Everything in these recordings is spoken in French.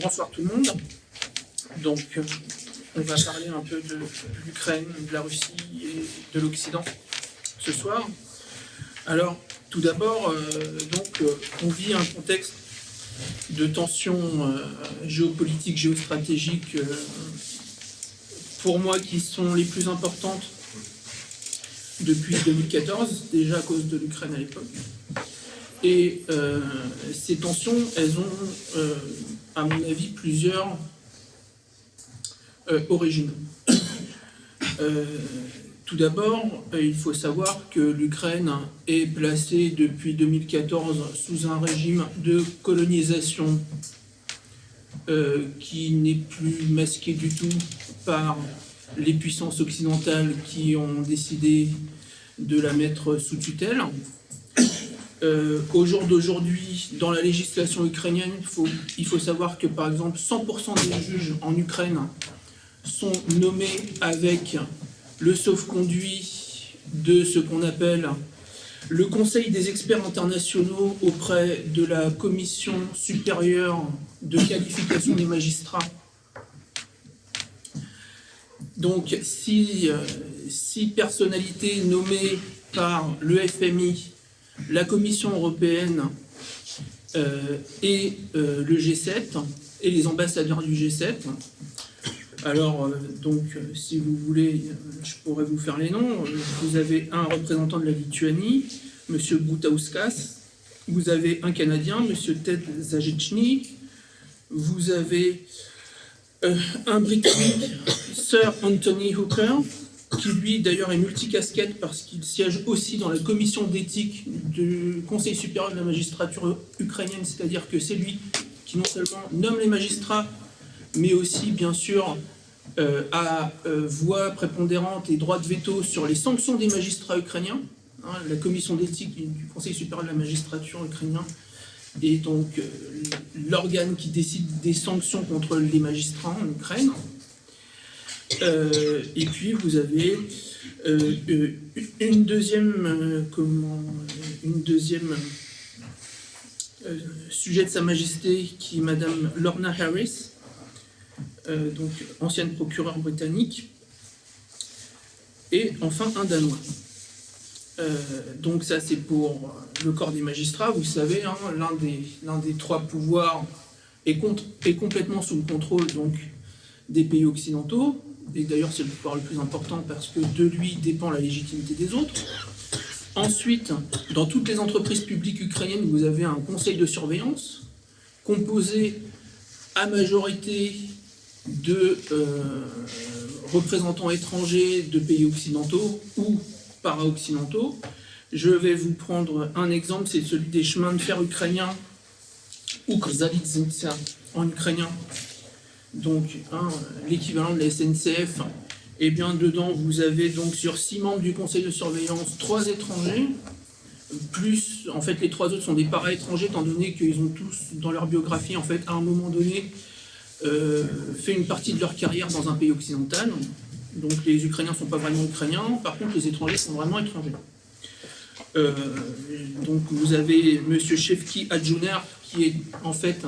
Bonsoir tout le monde. Donc, on va parler un peu de l'Ukraine, de la Russie et de l'Occident ce soir. Alors, tout d'abord, on vit un contexte de tensions géopolitiques, géostratégiques, pour moi, qui sont les plus importantes depuis 2014, déjà à cause de l'Ukraine à l'époque. Et ces tensions, elles ont, à mon avis, plusieurs origines. Tout d'abord, il faut savoir que l'Ukraine est placée depuis 2014 sous un régime de colonisation qui n'est plus masqué du tout par les puissances occidentales qui ont décidé de la mettre sous tutelle. Au jour d'aujourd'hui, dans la législation ukrainienne, il faut savoir que, par exemple, 100% des juges en Ukraine sont nommés avec le sauf-conduit de ce qu'on appelle le Conseil des experts internationaux auprès de la Commission supérieure de qualification des magistrats. Donc, si personnalités nommées par le FMI, la Commission européenne et le G7, et les ambassadeurs du G7. Alors, si vous voulez, je pourrais vous faire les noms. Vous avez un représentant de la Lituanie, M. Gutauskas. Vous avez un Canadien, M. Ted Zajecznik. Vous avez un Britannique, Sir Anthony Hooker, qui lui d'ailleurs est multicasquette parce qu'il siège aussi dans la commission d'éthique du Conseil supérieur de la magistrature ukrainienne, c'est-à-dire que c'est lui qui non seulement nomme les magistrats, mais aussi bien sûr a voix prépondérante et droit de veto sur les sanctions des magistrats ukrainiens. La commission d'éthique du Conseil supérieur de la magistrature ukrainien est donc l'organe qui décide des sanctions contre les magistrats en Ukraine. Et puis vous avez une deuxième sujet de Sa Majesté qui est Madame Lorna Harris, donc ancienne procureure britannique, et enfin un Danois. Donc ça c'est pour le corps des magistrats. Vous savez, l'un des trois pouvoirs est complètement sous le contrôle donc des pays occidentaux. Et d'ailleurs, c'est le pouvoir le plus important parce que de lui dépend la légitimité des autres. Ensuite, dans toutes les entreprises publiques ukrainiennes, vous avez un conseil de surveillance composé à majorité de représentants étrangers de pays occidentaux ou para-occidentaux. Je vais vous prendre un exemple, c'est celui des chemins de fer ukrainiens, Ukrzaliznytsia en ukrainien. Donc, l'équivalent de la SNCF, et bien dedans, vous avez donc sur 6 membres du conseil de surveillance, 3 étrangers, plus, en fait, les 3 autres sont des para-étrangers, étant donné qu'ils ont tous, dans leur biographie, en fait, à un moment donné, fait une partie de leur carrière dans un pays occidental. Donc, les Ukrainiens ne sont pas vraiment ukrainiens, par contre, les étrangers sont vraiment étrangers. Donc, vous avez M. Shevki Adjuner, qui est, en fait,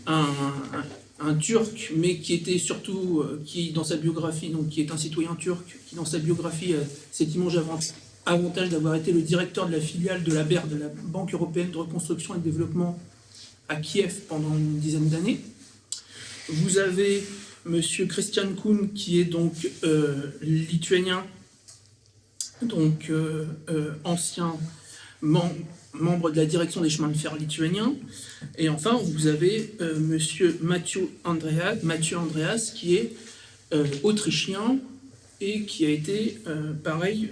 un Turc, mais qui était surtout, qui dans sa biographie, donc qui est un citoyen turc, qui dans sa biographie a cet immense avantage d'avoir été le directeur de la filiale de la BERD, de la Banque européenne de reconstruction et de développement à Kiev pendant une dizaine d'années. Vous avez Monsieur Christian Kuhn, qui est donc lituanien, donc ancien membre de la direction des chemins de fer lituaniens. Et enfin, vous avez Monsieur Mathieu Andreas, qui est autrichien et qui a été, pareil,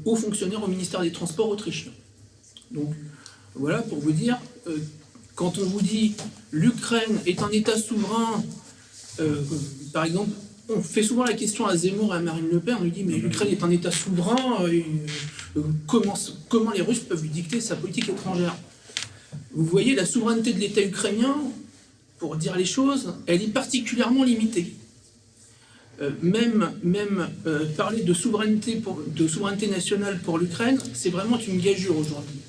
haut fonctionnaire au ministère des Transports autrichien. Donc, voilà pour vous dire, quand on vous dit l'Ukraine est un État souverain, par exemple, on fait souvent la question à Zemmour et à Marine Le Pen, on lui dit mais l'Ukraine est un État souverain, comment les Russes peuvent lui dicter sa politique étrangère? Vous voyez, la souveraineté de l'État ukrainien, pour dire les choses, elle est particulièrement limitée. Même parler de souveraineté nationale pour l'Ukraine, c'est vraiment une gageure aujourd'hui.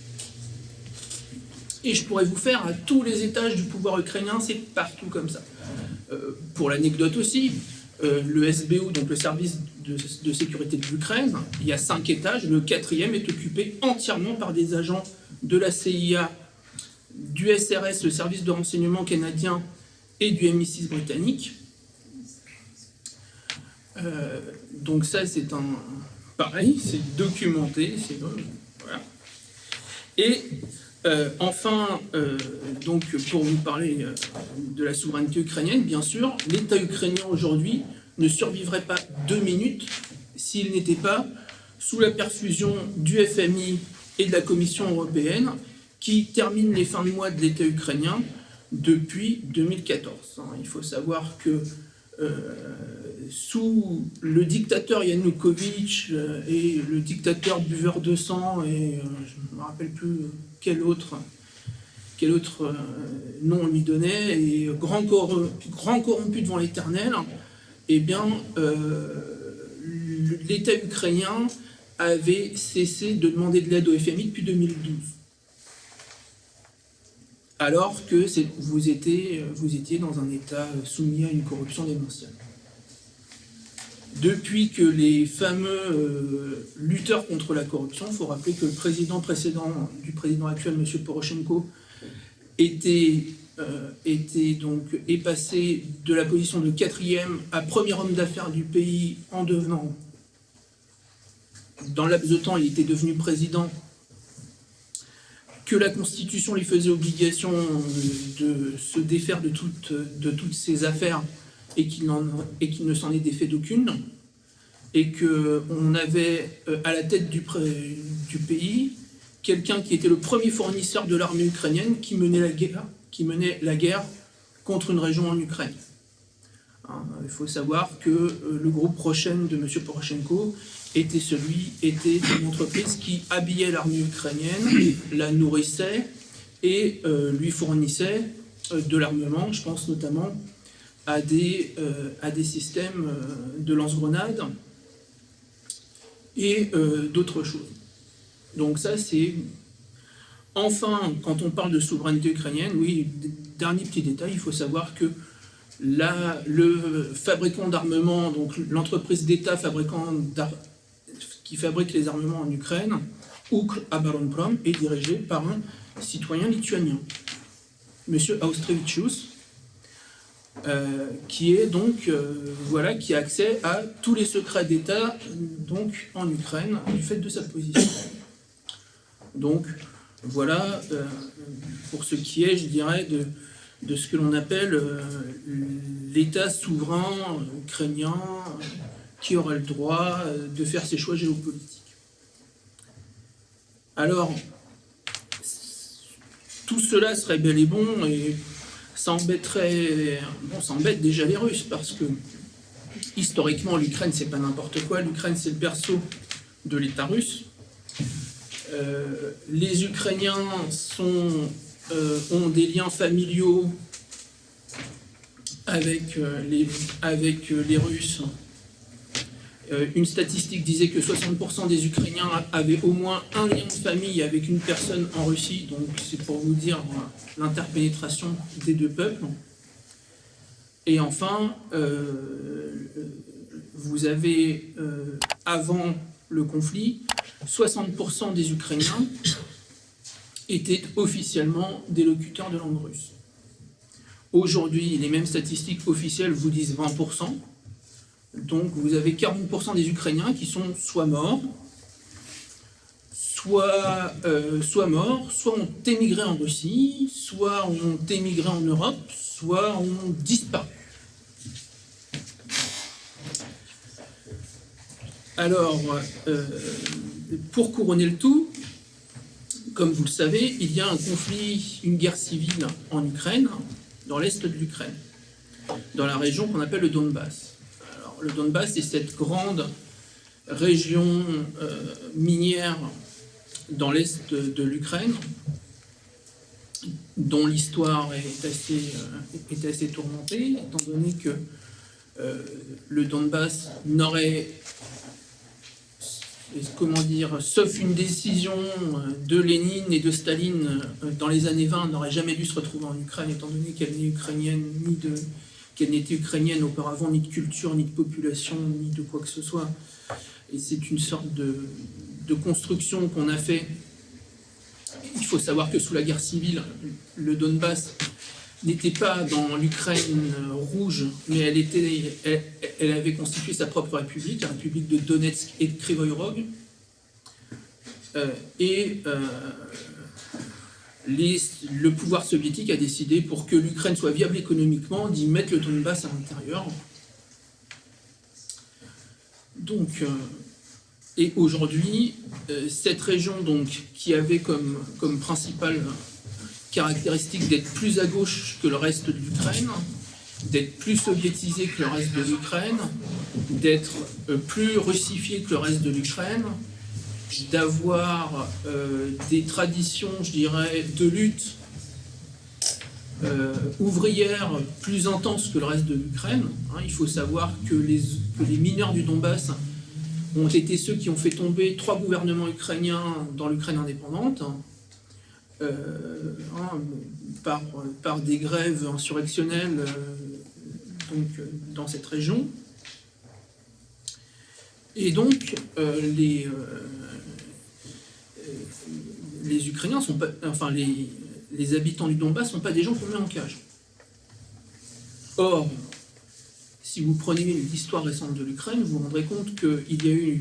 Et je pourrais vous faire à tous les étages du pouvoir ukrainien, c'est partout comme ça. Pour l'anecdote aussi, le SBU, donc le service de sécurité de l'Ukraine, il y a 5 étages, le 4e est occupé entièrement par des agents de la CIA, du SRS, le service de renseignement canadien, et du MI6 britannique. Donc ça, c'est pareil, c'est documenté, voilà. Et enfin, donc pour vous parler de la souveraineté ukrainienne, bien sûr, l'État ukrainien aujourd'hui ne survivrait pas 2 minutes s'il n'était pas sous la perfusion du FMI et de la Commission européenne, qui terminent les fins de mois de l'État ukrainien depuis 2014. Il faut savoir que sous le dictateur Yanukovych et le dictateur buveur de sang, et je ne me rappelle plus quel autre nom on lui donnait, et grand corrompu devant l'Éternel, eh bien, l'État ukrainien avait cessé de demander de l'aide au FMI depuis 2012. Alors que vous étiez dans un État soumis à une corruption démentielle. Depuis que les fameux lutteurs contre la corruption, il faut rappeler que le président précédent du président actuel, M. Poroshenko, est passé de la position de 4e à premier homme d'affaires du pays en devenant, dans le laps de temps, il était devenu président, que la Constitution lui faisait obligation de se défaire de toutes ses affaires et qu'il ne s'en est défait d'aucune, et qu'on avait à la tête du pays quelqu'un qui était le premier fournisseur de l'armée ukrainienne qui menait la guerre contre une région en Ukraine. Il faut savoir que le groupe Prochain de M. Poroshenko était une entreprise qui habillait l'armée ukrainienne, la nourrissait et lui fournissait de l'armement. Je pense notamment à des systèmes de lance-grenades et d'autres choses. Donc ça, c'est... Enfin, quand on parle de souveraineté ukrainienne, oui, dernier petit détail, il faut savoir que le fabricant d'armement, donc l'entreprise d'État qui fabrique les armements en Ukraine, Ukroboronprom, est dirigée par un citoyen lituanien, M. Auštrevičius, qui est donc qui a accès à tous les secrets d'État donc en Ukraine du fait de sa position. Donc voilà pour ce qui est, je dirais, de ce que l'on appelle l'État souverain ukrainien qui aurait le droit de faire ses choix géopolitiques. Alors, tout cela serait bel et bon et ça embête déjà les Russes parce que historiquement l'Ukraine c'est pas n'importe quoi, l'Ukraine c'est le berceau de l'État russe. Les Ukrainiens ont des liens familiaux avec les Russes. Une statistique disait que 60% des Ukrainiens avaient au moins un lien de famille avec une personne en Russie, donc c'est pour vous dire l'interpénétration des deux peuples. Et enfin, vous avez, avant le conflit, 60% des Ukrainiens étaient officiellement des locuteurs de langue russe. Aujourd'hui, les mêmes statistiques officielles vous disent 20%. Donc vous avez 40% des Ukrainiens qui sont soit morts, soit ont émigré en Russie, soit ont émigré en Europe, soit ont disparu. Alors, pour couronner le tout, comme vous le savez, il y a un conflit, une guerre civile en Ukraine, dans l'est de l'Ukraine, dans la région qu'on appelle le Donbass. Alors, le Donbass, c'est cette grande région minière dans l'est de l'Ukraine, dont l'histoire est assez tourmentée, étant donné que le Donbass n'aurait comment dire, sauf une décision de Lénine et de Staline dans les années 20, n'aurait jamais dû se retrouver en Ukraine, étant donné qu'elle n'est ukrainienne, qu'elle n'était ukrainienne auparavant, ni de culture, ni de population, ni de quoi que ce soit. Et c'est une sorte de construction qu'on a fait. Il faut savoir que sous la guerre civile, le Donbass n'était pas dans l'Ukraine rouge, mais elle avait constitué sa propre république, la république de Donetsk et de Kryvyi Rog. Le pouvoir soviétique a décidé, pour que l'Ukraine soit viable économiquement, d'y mettre le Donbass à l'intérieur. Donc, et aujourd'hui, cette région donc, qui avait comme principale caractéristique d'être plus à gauche que le reste de l'Ukraine, d'être plus soviétisée que le reste de l'Ukraine, d'être plus russifiée que le reste de l'Ukraine, d'avoir des traditions, je dirais, de lutte ouvrière plus intenses que le reste de l'Ukraine. Il faut savoir que les mineurs du Donbass ont été ceux qui ont fait tomber 3 gouvernements ukrainiens dans l'Ukraine indépendante, par des grèves insurrectionnelles dans cette région. Et donc, les Ukrainiens sont pas, enfin les habitants du Donbass ne sont pas des gens qu'on met en cage. Or, si vous prenez l'histoire récente de l'Ukraine, vous vous rendrez compte qu'il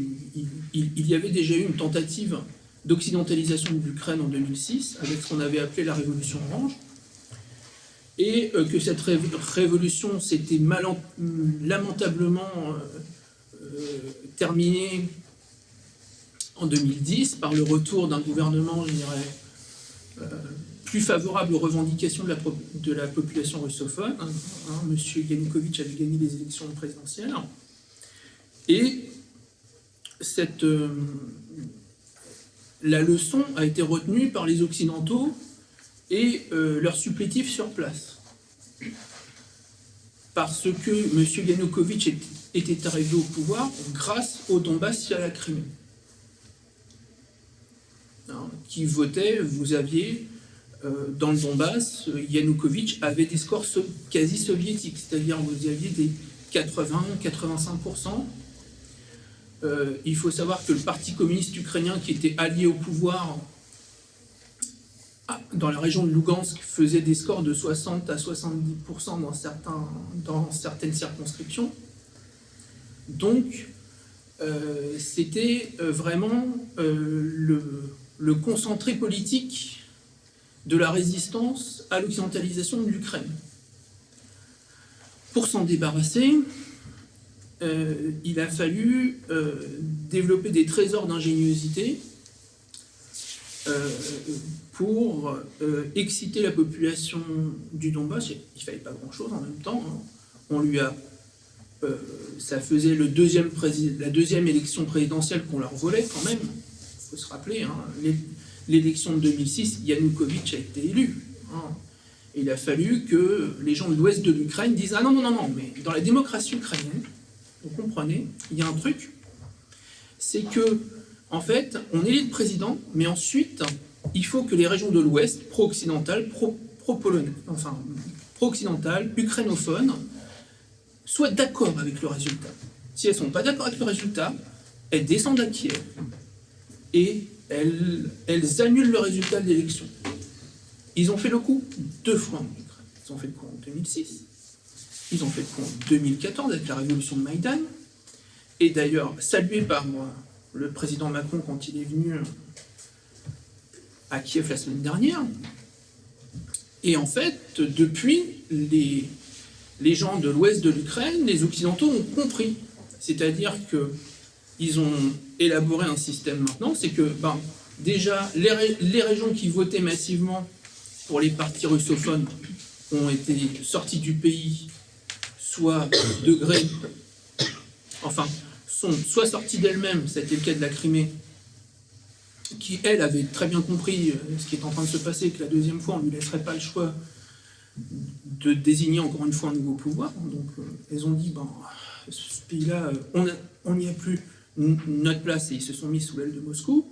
y avait déjà eu une tentative d'occidentalisation de l'Ukraine en 2006, avec ce qu'on avait appelé la Révolution orange, et que cette révolution s'était lamentablement terminée en 2010 par le retour d'un gouvernement, je dirais, plus favorable aux revendications de la population russophone. Monsieur Yanukovych avait gagné les élections présidentielles. Et la leçon a été retenue par les Occidentaux et leurs supplétifs sur place. Parce que M. Yanukovych était arrivé au pouvoir grâce au Donbass et à la Crimée. Qui votait, vous aviez dans le Donbass, Yanukovych avait des scores quasi soviétiques, c'est-à-dire vous aviez des 80-85%. Il faut savoir que le Parti communiste ukrainien, qui était allié au pouvoir dans la région de Lugansk, faisait des scores de 60 à 70% dans certaines circonscriptions. Donc, c'était vraiment le concentré politique de la résistance à l'occidentalisation de l'Ukraine. Pour s'en débarrasser, il a fallu développer des trésors d'ingéniosité pour exciter la population du Donbass. Il ne fallait pas grand-chose en même temps. On lui a, ça faisait la deuxième élection présidentielle qu'on leur volait quand même. Il faut se rappeler, l'élection de 2006, Yanukovych a été élu. Il a fallu que les gens de l'ouest de l'Ukraine disent « Ah non, mais dans la démocratie ukrainienne, vous comprenez, il y a un truc, c'est que, en fait, on élit le président, mais ensuite, il faut que les régions de l'ouest, pro-occidentales, pro-polonaises, enfin, pro-occidentales, ukrainophones, soient d'accord avec le résultat. Si elles ne sont pas d'accord avec le résultat, elles descendent à Kiev et elles annulent le résultat de l'élection. Ils ont fait le coup 2 fois en Ukraine. Ils ont fait le coup en 2006. Ils ont fait le coup en 2014 avec la révolution de Maïdan. Et d'ailleurs, salué par le président Macron quand il est venu à Kiev la semaine dernière. Et en fait, depuis, les gens de l'ouest de l'Ukraine, les Occidentaux ont compris. C'est-à-dire qu'ils ont élaboré un système maintenant, c'est que déjà, les régions qui votaient massivement pour les partis russophones ont été sortis du pays, soit de gré, enfin, sont soit sortis d'elles-mêmes, c'était le cas de la Crimée, qui, elle, avait très bien compris ce qui est en train de se passer, que la deuxième fois, on ne lui laisserait pas le choix de désigner encore une fois un nouveau pouvoir. Donc, elles ont dit, ce pays-là, on n'y a plus notre place et ils se sont mis sous l'aile de Moscou.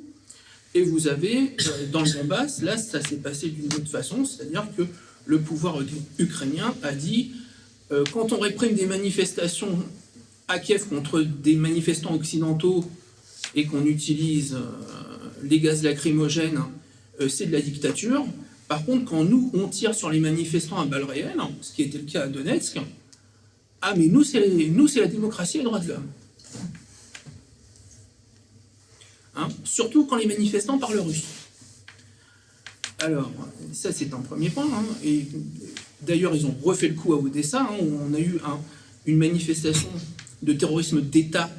Et vous avez, dans le Donbass, là, ça s'est passé d'une autre façon, c'est-à-dire que le pouvoir ukrainien a dit quand on réprime des manifestations à Kiev contre des manifestants occidentaux et qu'on utilise les gaz lacrymogènes, c'est de la dictature. Par contre, quand nous, on tire sur les manifestants à balles réelles, ce qui était le cas à Donetsk, ah mais nous, c'est la démocratie et les droits de l'homme. Hein, surtout quand les manifestants parlent russe. Alors, ça c'est un premier point. Hein, et d'ailleurs, ils ont refait le coup à Odessa, hein, où on a eu une manifestation de terrorisme d'État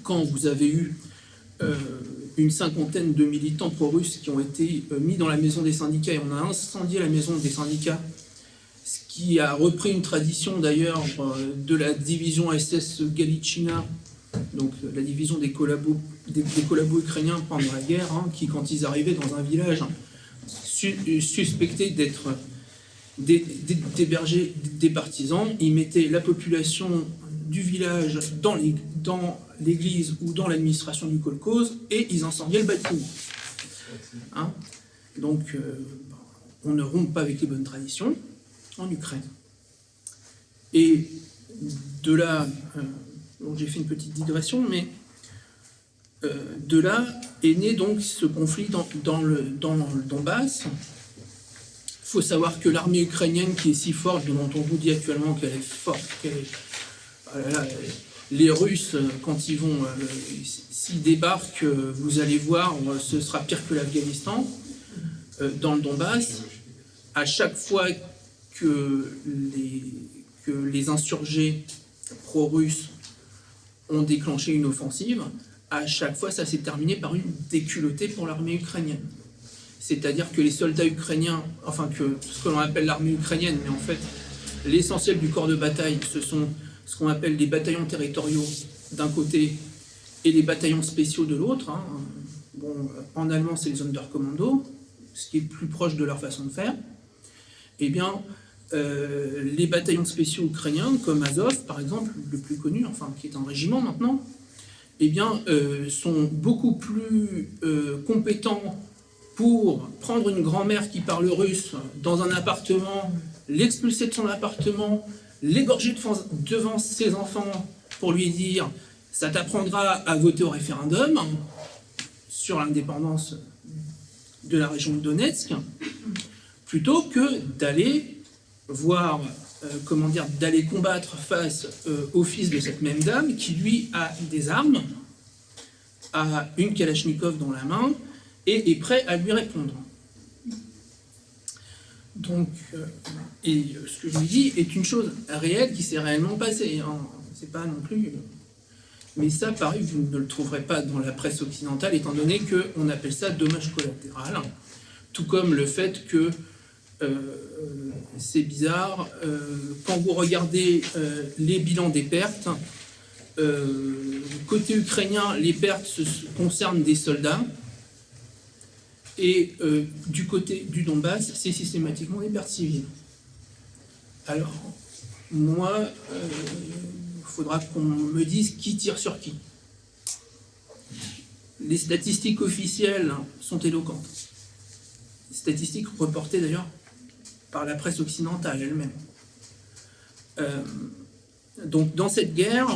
quand vous avez eu une cinquantaine de militants pro-russes qui ont été mis dans la maison des syndicats et on a incendié la maison des syndicats, ce qui a repris une tradition d'ailleurs de la division SS Galichina, donc la division des collabos ukrainiens pendant la guerre, hein, qui quand ils arrivaient dans un village suspectés d'être d'héberger des partisans, ils mettaient la population du village dans l'église ou dans l'administration du kolkhoz et ils incendiaient le bâtiment. Hein, donc, on ne rompt pas avec les bonnes traditions en Ukraine. Et de là, donc j'ai fait une petite digression, mais de là est né donc ce conflit dans le Donbass. Il faut savoir que l'armée ukrainienne qui est si forte, dont on vous dit actuellement qu'elle est forte, les Russes, quand ils vont, s'ils débarquent, vous allez voir, ce sera pire que l'Afghanistan. Dans le Donbass, à chaque fois que les insurgés pro-russes ont déclenché une offensive, à chaque fois ça s'est terminé par une déculottée pour l'armée ukrainienne. C'est-à-dire que les soldats ukrainiens, enfin que ce que l'on appelle l'armée ukrainienne, mais en fait l'essentiel du corps de bataille, ce sont ce qu'on appelle les bataillons territoriaux d'un côté et les bataillons spéciaux de l'autre. Hein. Bon, en allemand c'est les Sonderkommando, ce qui est plus proche de leur façon de faire. Eh bien, les bataillons spéciaux ukrainiens, comme Azov par exemple, le plus connu, enfin qui est un régiment maintenant, eh bien, sont beaucoup plus compétents pour prendre une grand-mère qui parle russe dans un appartement, l'expulser de son appartement, l'égorger devant ses enfants pour lui dire « ça t'apprendra à voter au référendum » sur l'indépendance de la région de Donetsk, plutôt que d'aller voir, d'aller combattre face au fils de cette même dame qui, lui, a des armes, a une Kalachnikov dans la main et est prêt à lui répondre. Donc, et ce que je vous dis est une chose réelle qui s'est réellement passée. Hein. C'est pas non plus... Mais ça, pareil, vous ne le trouverez pas dans la presse occidentale, étant donné qu'on appelle ça dommage collatéral. Tout comme le fait que, c'est bizarre, quand vous regardez les bilans des pertes, côté ukrainien, les pertes concernent des soldats, et du côté du Donbass, c'est systématiquement des pertes civiles. Alors, moi, faudra qu'on me dise qui tire sur qui. Les statistiques officielles sont éloquentes. Les statistiques reportées d'ailleurs par la presse occidentale elle-même. Donc dans cette guerre,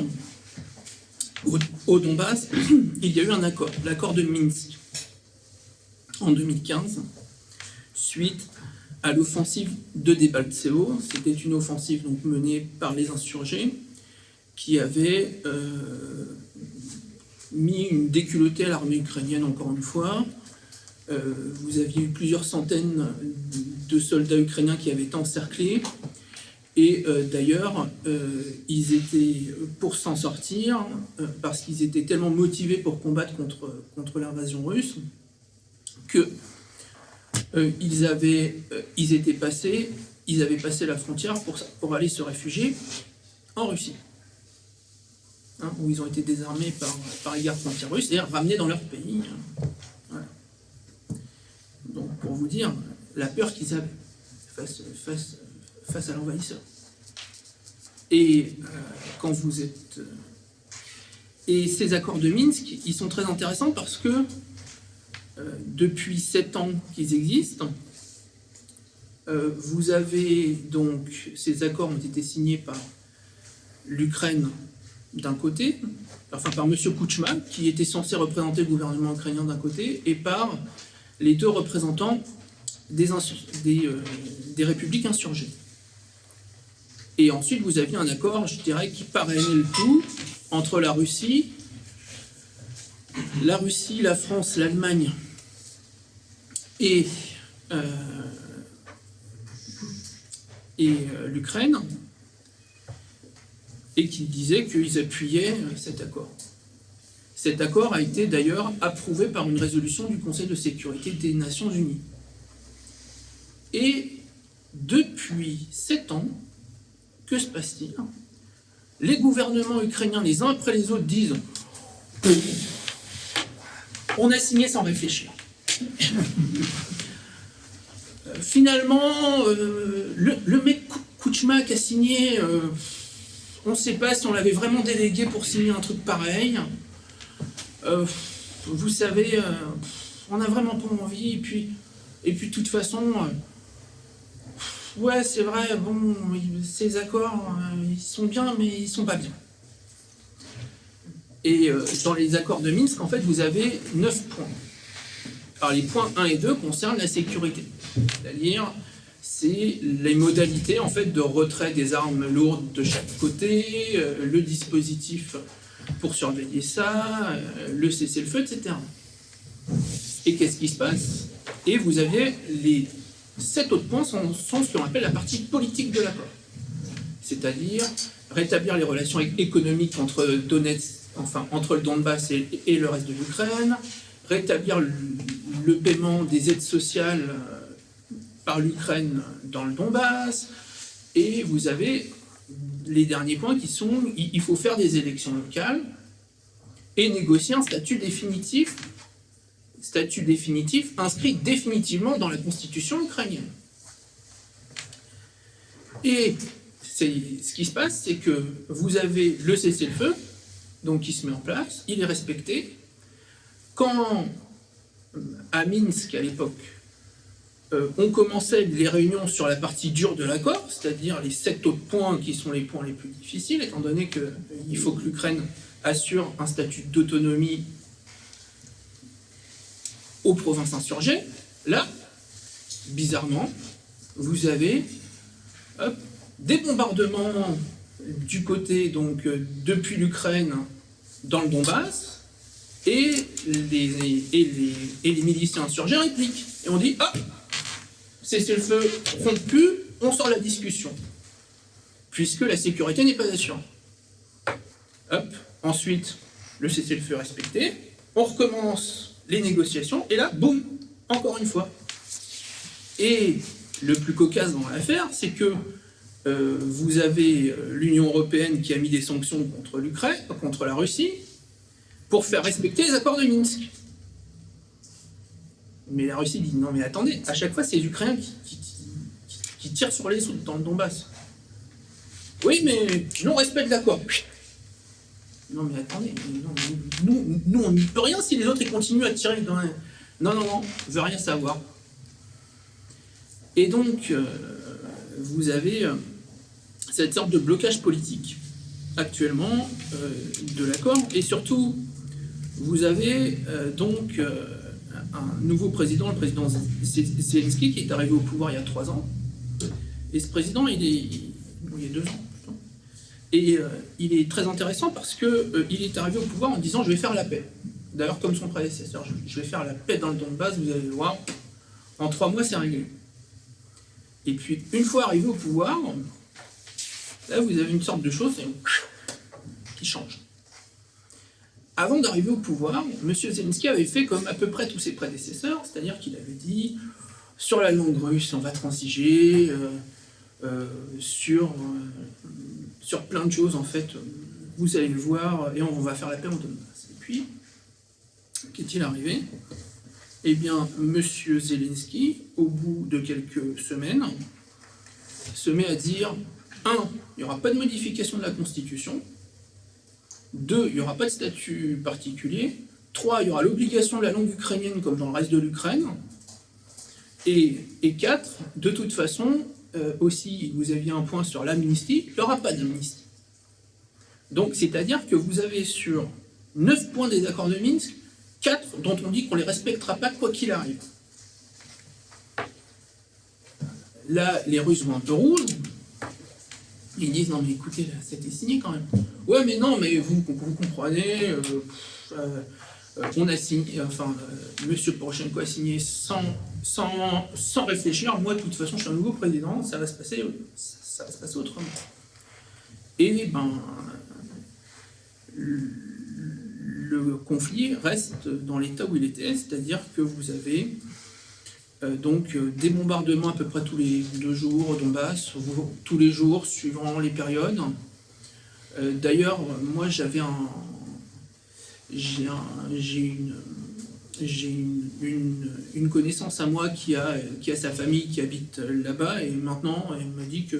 au Donbass, il y a eu un accord, l'accord de Minsk, en 2015, suite à l'offensive de Debaltseve. C'était une offensive donc menée par les insurgés qui avait mis une déculottée à l'armée ukrainienne, encore une fois. Vous aviez eu plusieurs centaines de soldats ukrainiens qui avaient été encerclés. Et d'ailleurs, ils étaient, pour s'en sortir, parce qu'ils étaient tellement motivés pour combattre contre l'invasion russe, qu'ils avaient passé la frontière pour aller se réfugier en Russie. Hein, où ils ont été désarmés par les gardes frontières russes et ramenés dans leur pays. Voilà. Donc, pour vous dire la peur qu'ils avaient face à l'envahisseur. Et quand vous êtes... Et ces accords de Minsk, ils sont très intéressants parce que depuis 7 ans qu'ils existent, vous avez donc, ces accords ont été signés par l'Ukraine d'un côté, enfin par M. Kouchma, qui était censé représenter le gouvernement ukrainien d'un côté, et par les 2 représentants des républiques insurgées. Et ensuite, vous aviez un accord, je dirais, qui parrainait le tout entre la Russie, la France, l'Allemagne et l'Ukraine, et qui disait qu'ils appuyaient cet accord. Cet accord a été d'ailleurs approuvé par une résolution du Conseil de sécurité des Nations Unies. Et depuis 7 ans, que se passe-t-il? Les gouvernements ukrainiens, les uns après les autres, disent « On a signé sans réfléchir ». Finalement, le mec Kouchma qui a signé, on ne sait pas si on l'avait vraiment délégué pour signer un truc pareil. Vous savez, on n'a vraiment pas envie. Et puis de toute façon, ouais, c'est vrai, bon, ces accords, ils sont bien, mais ils sont pas bien. Et dans les accords de Minsk, en fait, vous avez 9 points. Alors les points 1 et 2 concernent la sécurité. C'est-à-dire, c'est les modalités en fait, de retrait des armes lourdes de chaque côté, le dispositif pour surveiller ça, le cessez-le-feu, etc. Et qu'est-ce qui se passe? Et vous avez les 7 autres points sont ce qu'on appelle la partie politique de l'accord. C'est-à-dire rétablir les relations économiques entre le Donbass et le reste de l'Ukraine, rétablir le paiement des aides sociales par l'Ukraine dans le Donbass, et vous avez les derniers points qui sont il faut faire des élections locales et négocier un statut définitif inscrit définitivement dans la constitution ukrainienne. Et ce qui se passe, c'est que vous avez le cessez-le-feu, donc qui se met en place, il est respecté. Quand, à Minsk, à l'époque, on commençait les réunions sur la partie dure de l'accord, c'est-à-dire les 7 autres points qui sont les points les plus difficiles, étant donné qu'il faut que l'Ukraine assure un statut d'autonomie aux provinces insurgées. Là, bizarrement, vous avez des bombardements du côté, donc, depuis l'Ukraine dans le Donbass, et les miliciens insurgés répliquent. Et on dit, ah, cessez-le-feu rompu, on sort la discussion, puisque la sécurité n'est pas assurée. Hop, ensuite, le cessez-le-feu respecté, on recommence les négociations, et là, boum, encore une fois. Et le plus cocasse dans l'affaire, c'est que vous avez l'Union européenne qui a mis des sanctions contre l'Ukraine, contre la Russie, pour faire respecter les accords de Minsk. Mais la Russie dit, non mais attendez, à chaque fois c'est les Ukrainiens qui tirent sur les autres dans le Donbass. Oui, mais non-respect de l'accord. Non mais attendez, nous on n'y peut rien si les autres ils continuent à tirer dans un... Non, je veux rien savoir. Et donc, vous avez cette sorte de blocage politique actuellement de l'accord, et surtout, vous avez donc un nouveau président, le président Zelensky, qui est arrivé au pouvoir il y a 3 ans, et ce président, il y a 2 ans, plutôt. Et il est très intéressant parce qu'il est arrivé au pouvoir en disant « je vais faire la paix ». D'ailleurs, comme son prédécesseur, je vais faire la paix dans le Donbass, vous allez le voir, en 3 mois, c'est réglé. Et puis, une fois arrivé au pouvoir, là, vous avez une sorte de chose qui change. Avant d'arriver au pouvoir, M. Zelensky avait fait comme à peu près tous ses prédécesseurs, c'est-à-dire qu'il avait dit « sur la langue russe, on va transiger, sur plein de choses, en fait, vous allez le voir, et on va faire la paix en Donbass ». Et puis, qu'est-il arrivé? Eh bien, M. Zelensky, au bout de quelques semaines, se met à dire 1. Il n'y aura pas de modification de la Constitution, 2, il n'y aura pas de statut particulier. 3, il y aura l'obligation de la langue ukrainienne comme dans le reste de l'Ukraine. Et 4, de toute façon, aussi, vous aviez un point sur l'amnistie, il n'y aura pas d'amnistie. Donc, c'est-à-dire que vous avez sur 9 points des accords de Minsk, 4 dont on dit qu'on ne les respectera pas quoi qu'il arrive. Là, les Russes vont un peu rouges. Ils disent, non mais écoutez, là, c'était signé quand même. Ouais, mais non, mais vous comprenez, on a signé, enfin, monsieur Poroshenko a signé sans réfléchir. Moi, de toute façon, je suis un nouveau président, ça va se passer autrement. Et ben, le conflit reste dans l'état où il était, c'est-à-dire que vous avez donc des bombardements à peu près tous les 2 jours au Donbass, tous les jours suivant les périodes. D'ailleurs, moi j'ai une connaissance à moi qui a sa famille qui habite là-bas, et maintenant elle m'a dit que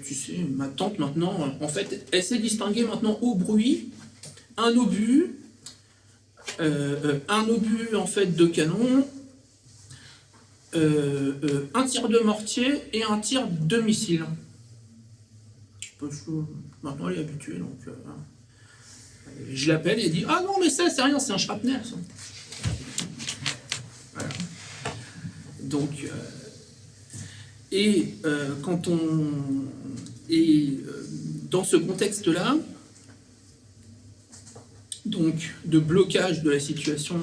tu sais, ma tante maintenant, en fait, elle sait distinguer maintenant au bruit un obus en fait de canon, un tir de mortier et un tir de missile. Maintenant elle est habituée, donc je l'appelle et elle dit ah non mais ça c'est rien, c'est un shrapnel ça. Voilà. Donc quand on dans ce contexte-là, donc de blocage de la situation,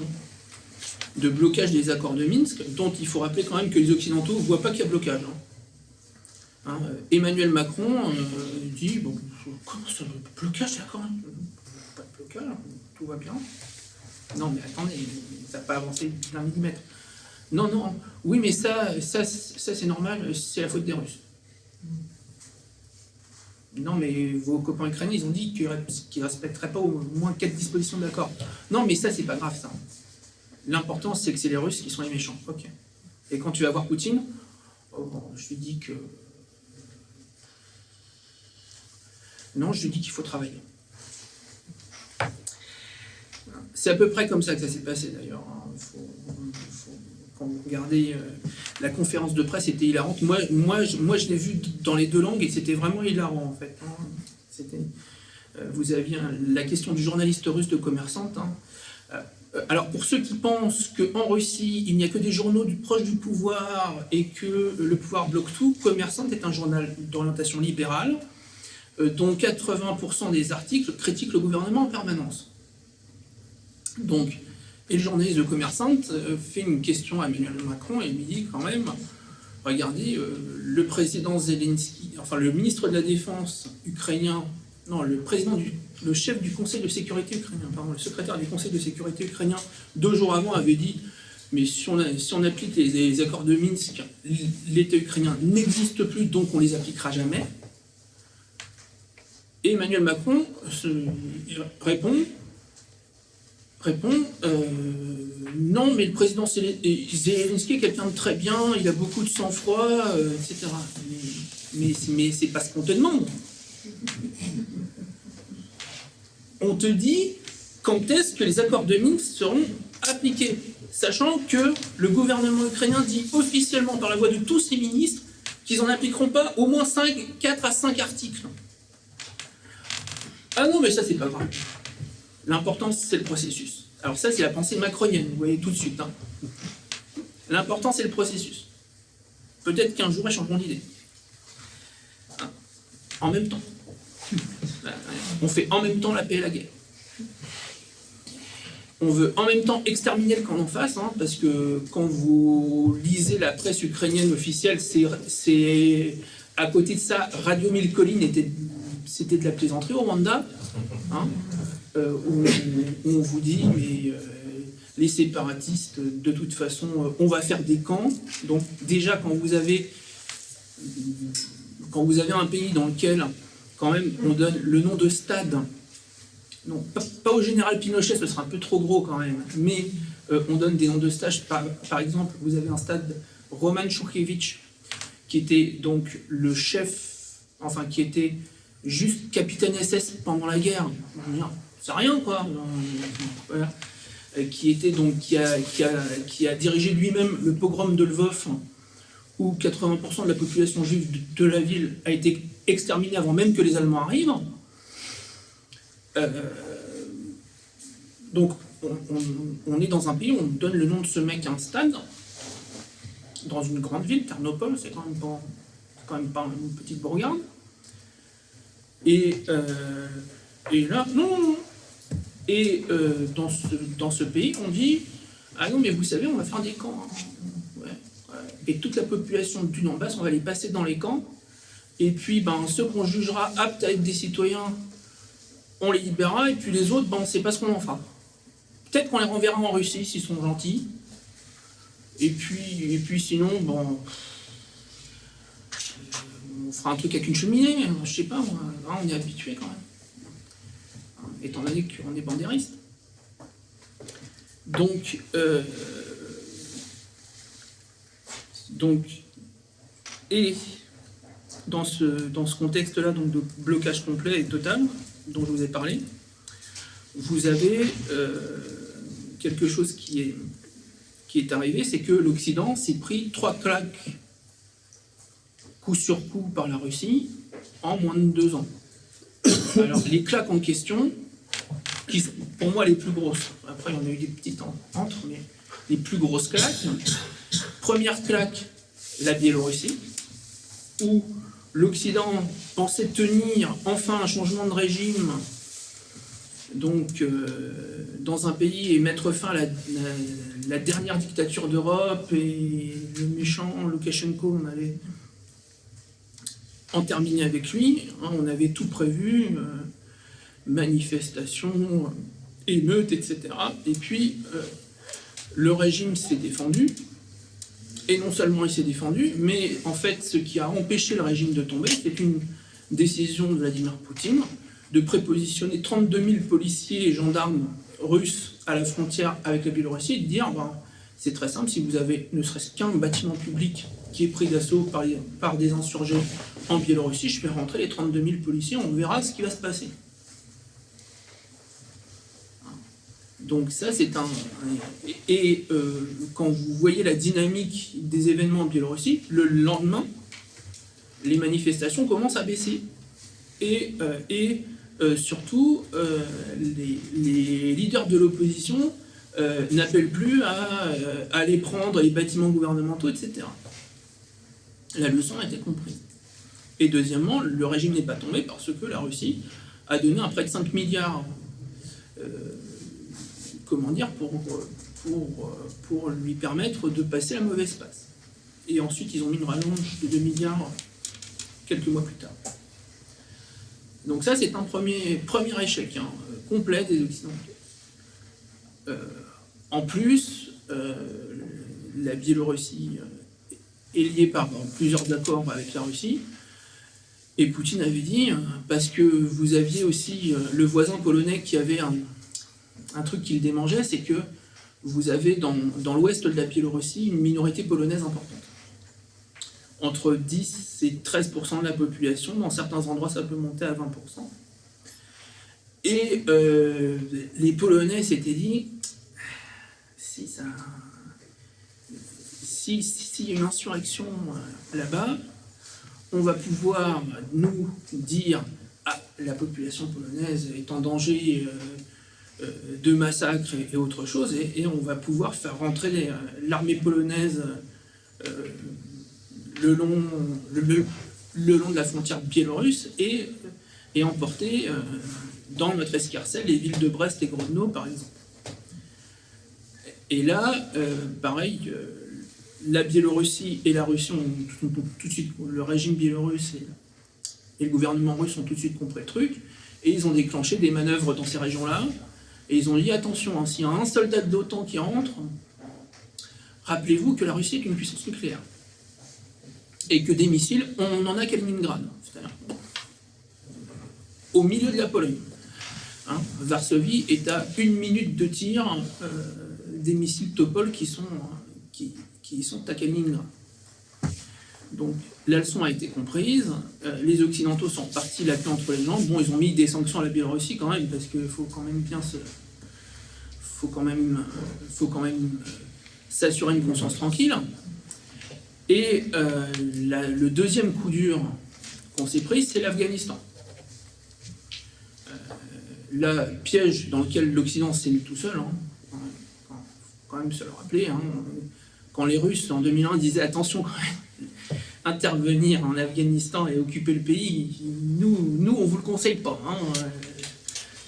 de blocage des accords de Minsk, dont il faut rappeler quand même que les Occidentaux ne voient pas qu'il y a blocage. Emmanuel Macron dit bon, comment ça, blocage d'accord, pas de blocage, tout va bien. Non mais attendez, ça n'a pas avancé d'un millimètre. Non, oui mais ça c'est normal, c'est la faute des Russes. Non mais vos copains ukrainiens, ils ont dit qu'ils ne respecteraient pas au moins 4 dispositions d'accord. Non mais ça c'est pas grave ça. L'important c'est que c'est les Russes qui sont les méchants. Ok. Et quand tu vas voir Poutine, je lui dis que... Non, je lui dis qu'il faut travailler. C'est à peu près comme ça que ça s'est passé d'ailleurs. Quand vous regardez la conférence de presse, c'était hilarant. Moi, je l'ai vu dans les 2 langues et c'était vraiment hilarant en fait. Vous aviez la question du journaliste russe de Commerçante. Alors pour ceux qui pensent qu'en Russie, il n'y a que des journaux proches du pouvoir et que le pouvoir bloque tout, Commerçante est un journal d'orientation libérale dont 80% des articles critiquent le gouvernement en permanence. Donc, et le journaliste de Commerçante fait une question à Emmanuel Macron et lui dit quand même, regardez, le président Zelensky, enfin le ministre de la Défense ukrainien, non, le chef du Conseil de sécurité ukrainien, pardon, le secrétaire du Conseil de sécurité ukrainien, 2 jours avant avait dit, mais si on applique les accords de Minsk, l'État ukrainien n'existe plus, donc on les appliquera jamais. Et Emmanuel Macron répond non, mais le président Zelensky est quelqu'un de très bien, il a beaucoup de sang-froid, etc. Mais c'est pas ce qu'on te demande. On te dit quand est-ce que les accords de Minsk seront appliqués, sachant que le gouvernement ukrainien dit officiellement par la voix de tous ses ministres qu'ils n'en appliqueront pas au moins 4 à 5 articles. Ah non, mais ça, c'est pas grave. L'important, c'est le processus. Alors ça, c'est la pensée macronienne, vous voyez tout de suite. L'important, c'est le processus. Peut-être qu'un jour, ils changeront d'idée. En même temps. On fait en même temps la paix et la guerre. On veut en même temps exterminer le camp d'en face, parce que quand vous lisez la presse ukrainienne officielle, c'est à côté de ça, Radio Mille Collines c'était de la plaisanterie au Rwanda, où on vous dit, mais les séparatistes, de toute façon, on va faire des camps. Donc déjà, quand vous avez un pays dans lequel, quand même, on donne le nom de stade, non, pas au général Pinochet, ce sera un peu trop gros quand même, mais on donne des noms de stages. Par exemple, vous avez un stade Roman Shухevich, qui était donc le chef, enfin qui était juste capitaine SS pendant la guerre, je veux dire, c'est rien quoi. Voilà. Qui était donc qui a dirigé lui-même le pogrom de Lvov, où 80% de la population juive de la ville a été exterminée avant même que les Allemands arrivent. Donc on est dans un pays où on donne le nom de ce mec à un stade, dans une grande ville, Ternopol, c'est quand même pas une petite bourgade. Et là, non. Et dans ce pays, on dit ah non, mais vous savez, on va faire des camps. Hein. Ouais. Et toute la population du Donbass, on va les passer dans les camps. Et puis, ceux qu'on jugera aptes à être des citoyens, on les libérera. Et puis les autres, on ne sait pas ce qu'on en fera. Peut-être qu'on les renverra en Russie s'ils sont gentils. Et puis sinon, on fera un truc avec une cheminée. Je sais pas, on est habitué quand même. Étant donné qu'on est bandériste. Donc, et dans ce contexte-là, donc de blocage complet et total, dont je vous ai parlé, vous avez quelque chose qui est arrivé, c'est que l'Occident s'est pris 3 claques coup sur coup par la Russie en moins de 2 ans. Alors, les claques en question, qui sont pour moi les plus grosses, après il y en a eu des petites entre, mais les plus grosses claques. Première claque, la Biélorussie, où l'Occident pensait tenir enfin un changement de régime donc, dans un pays et mettre fin à la dernière dictature d'Europe, et le méchant Loukachenko, on allait en terminer avec lui. On avait tout prévu, manifestations, émeutes, etc. Et puis, le régime s'est défendu. Et non seulement il s'est défendu, mais en fait, ce qui a empêché le régime de tomber, c'est une décision de Vladimir Poutine de prépositionner 32 000 policiers et gendarmes russes à la frontière avec la Biélorussie et de dire, c'est très simple, si vous avez ne serait-ce qu'un bâtiment public qui est pris d'assaut par des insurgés en Biélorussie, je fais rentrer les 32 000 policiers, on verra ce qui va se passer. Donc ça, c'est un... Et quand vous voyez la dynamique des événements en Biélorussie, le lendemain, les manifestations commencent à baisser. Et surtout, les leaders de l'opposition n'appellent plus à aller prendre les bâtiments gouvernementaux, etc. La leçon a été comprise. Et deuxièmement, le régime n'est pas tombé parce que la Russie a donné un prêt de 5 milliards pour lui permettre de passer la mauvaise passe. Et ensuite, ils ont mis une rallonge de 2 milliards quelques mois plus tard. Donc ça, c'est un premier échec complet des Occidentaux. En plus, la Biélorussie est liée par plusieurs accords avec la Russie. Et Poutine avait dit, parce que vous aviez aussi le voisin polonais qui avait un truc qui le démangeait, c'est que vous avez dans l'ouest de la Biélorussie une minorité polonaise importante. Entre 10 et 13% de la population, dans certains endroits ça peut monter à 20%. Et les Polonais s'étaient dit, s'il y a une insurrection là-bas, on va pouvoir nous dire la population polonaise est en danger de massacres et autre chose, et on va pouvoir faire rentrer l'armée polonaise le long de la frontière biélorusse et emporter dans notre escarcelle les villes de Brest et Grodno, par exemple. Et là, pareil, la Biélorussie et la Russie ont tout de suite, le régime biélorusse et le gouvernement russe ont tout de suite compris le truc, et ils ont déclenché des manœuvres dans ces régions-là, et ils ont dit attention, s'il y a un soldat de l'OTAN qui rentre, rappelez-vous que la Russie est une puissance nucléaire, et que des missiles, on en a qu'à Leningrad, c'est-à-dire au milieu de la Pologne. Varsovie est à 1 minute de tir des missiles Topol qui sont à Kaliningrad. Donc la leçon a été comprise, les Occidentaux sont partis la queue entre les jambes. Bon, ils ont mis des sanctions à la Biélorussie quand même, parce qu'il faut quand même s'assurer une conscience tranquille. Et le deuxième coup dur qu'on s'est pris, c'est l'Afghanistan. Le piège dans lequel l'Occident s'est mis tout seul, faut quand même se le rappeler, quand les Russes en 2001 disaient attention quand même, intervenir en Afghanistan et occuper le pays, nous on vous le conseille pas.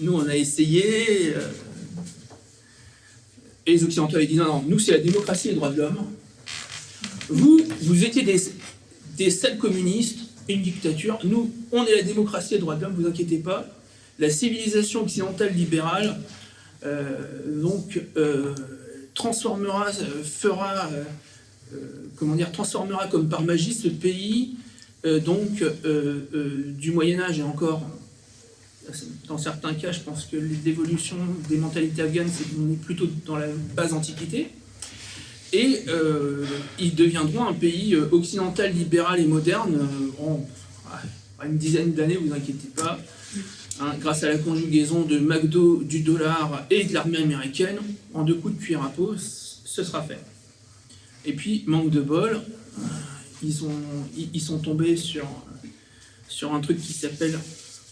Nous on a essayé, et les Occidentaux avaient dit non, nous c'est la démocratie et les droits de l'homme. Vous étiez des sales communistes, une dictature. Nous, on est la démocratie et les droits de l'homme, vous inquiétez pas. La civilisation occidentale libérale transformera comme par magie ce pays du Moyen-Âge et encore. Dans certains cas, je pense que l'évolution des mentalités afghanes, c'est qu'on est plutôt dans la basse antiquité. Et ils deviendront un pays occidental, libéral et moderne en une dizaine d'années, vous inquiétez pas. Grâce à la conjugaison de McDo, du dollar et de l'armée américaine, en 2 coups de cuir à peau, ce sera fait. Et puis, manque de bol, ils sont tombés sur un truc qui s'appelle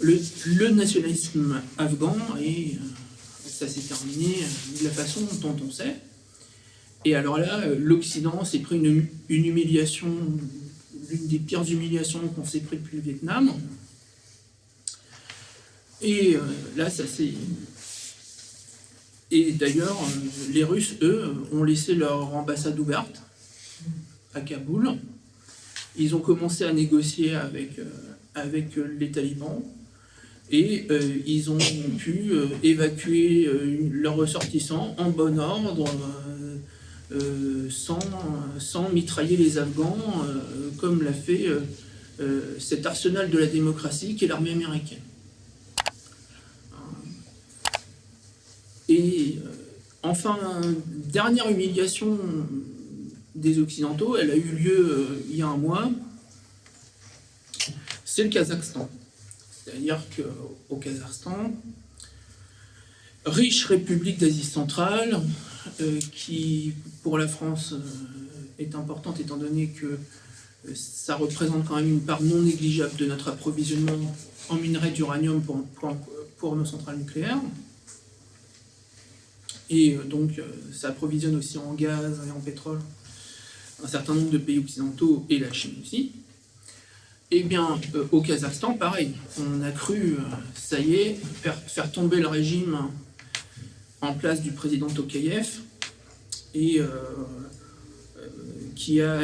le nationalisme afghan, et ça s'est terminé de la façon dont on sait. Et alors là, l'Occident s'est pris une humiliation, l'une des pires humiliations qu'on s'est pris depuis le Vietnam. Et là, ça s'est... Et d'ailleurs, les Russes, eux, ont laissé leur ambassade ouverte à Kaboul. Ils ont commencé à négocier avec les talibans. Et ils ont pu évacuer leurs ressortissants en bon ordre, sans mitrailler les Afghans, comme l'a fait cet arsenal de la démocratie qu'est l'armée américaine. Et enfin, dernière humiliation des Occidentaux, elle a eu lieu il y a un mois, c'est le Kazakhstan. C'est-à-dire qu'au Kazakhstan, riche république d'Asie centrale, qui pour la France est importante étant donné que ça représente quand même une part non négligeable de notre approvisionnement en minerais d'uranium pour nos centrales nucléaires. Et donc ça approvisionne aussi en gaz et en pétrole un certain nombre de pays occidentaux et la Chine aussi. Eh bien, au Kazakhstan, pareil, on a cru, ça y est, faire tomber le régime en place du président Tokayev, et qui a